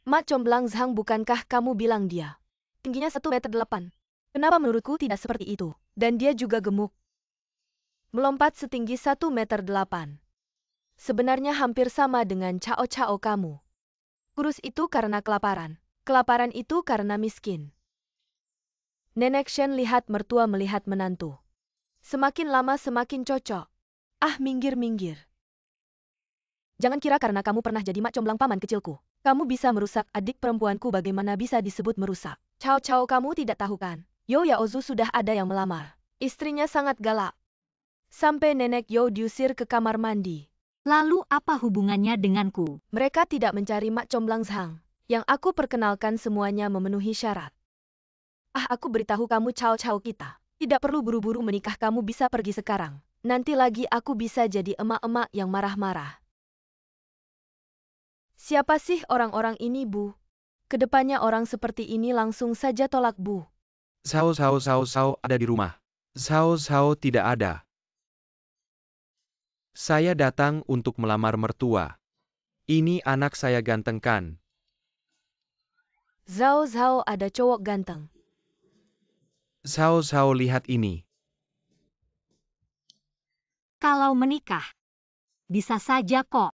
Mak Comblang Zhang, bukankah kamu bilang dia tingginya 1,8 meter? Kenapa menurutku tidak seperti itu? Dan dia juga gemuk. Melompat setinggi 1,8 meter. Sebenarnya hampir sama dengan Cao Cao kamu. Kurus itu karena kelaparan. Kelaparan itu karena miskin. Nenek Shen lihat mertua melihat menantu. Semakin lama semakin cocok. Ah, minggir-minggir. Jangan kira karena kamu pernah jadi mak comblang paman kecilku, kamu bisa merusak adik perempuanku. Bagaimana bisa disebut merusak? Cao Cao, kamu tidak tahu kan? Yo Yaozu sudah ada yang melamar. Istrinya sangat galak. Sampai nenek Yo diusir ke kamar mandi. Lalu apa hubungannya denganku? Mereka tidak mencari mak comblang Zhang. Yang aku perkenalkan semuanya memenuhi syarat. Ah, aku beritahu kamu Cao Cao, kita tidak perlu buru-buru menikah, kamu bisa pergi sekarang. Nanti lagi aku bisa jadi emak-emak yang marah-marah. Siapa sih orang-orang ini, Bu? Kedepannya orang seperti ini langsung saja tolak, Bu. Sao ada di rumah. Sao tidak ada. Saya datang untuk melamar mertua. Ini anak saya ganteng kan? Zhao ada cowok ganteng. Sao lihat ini. Kalau menikah, bisa saja kok.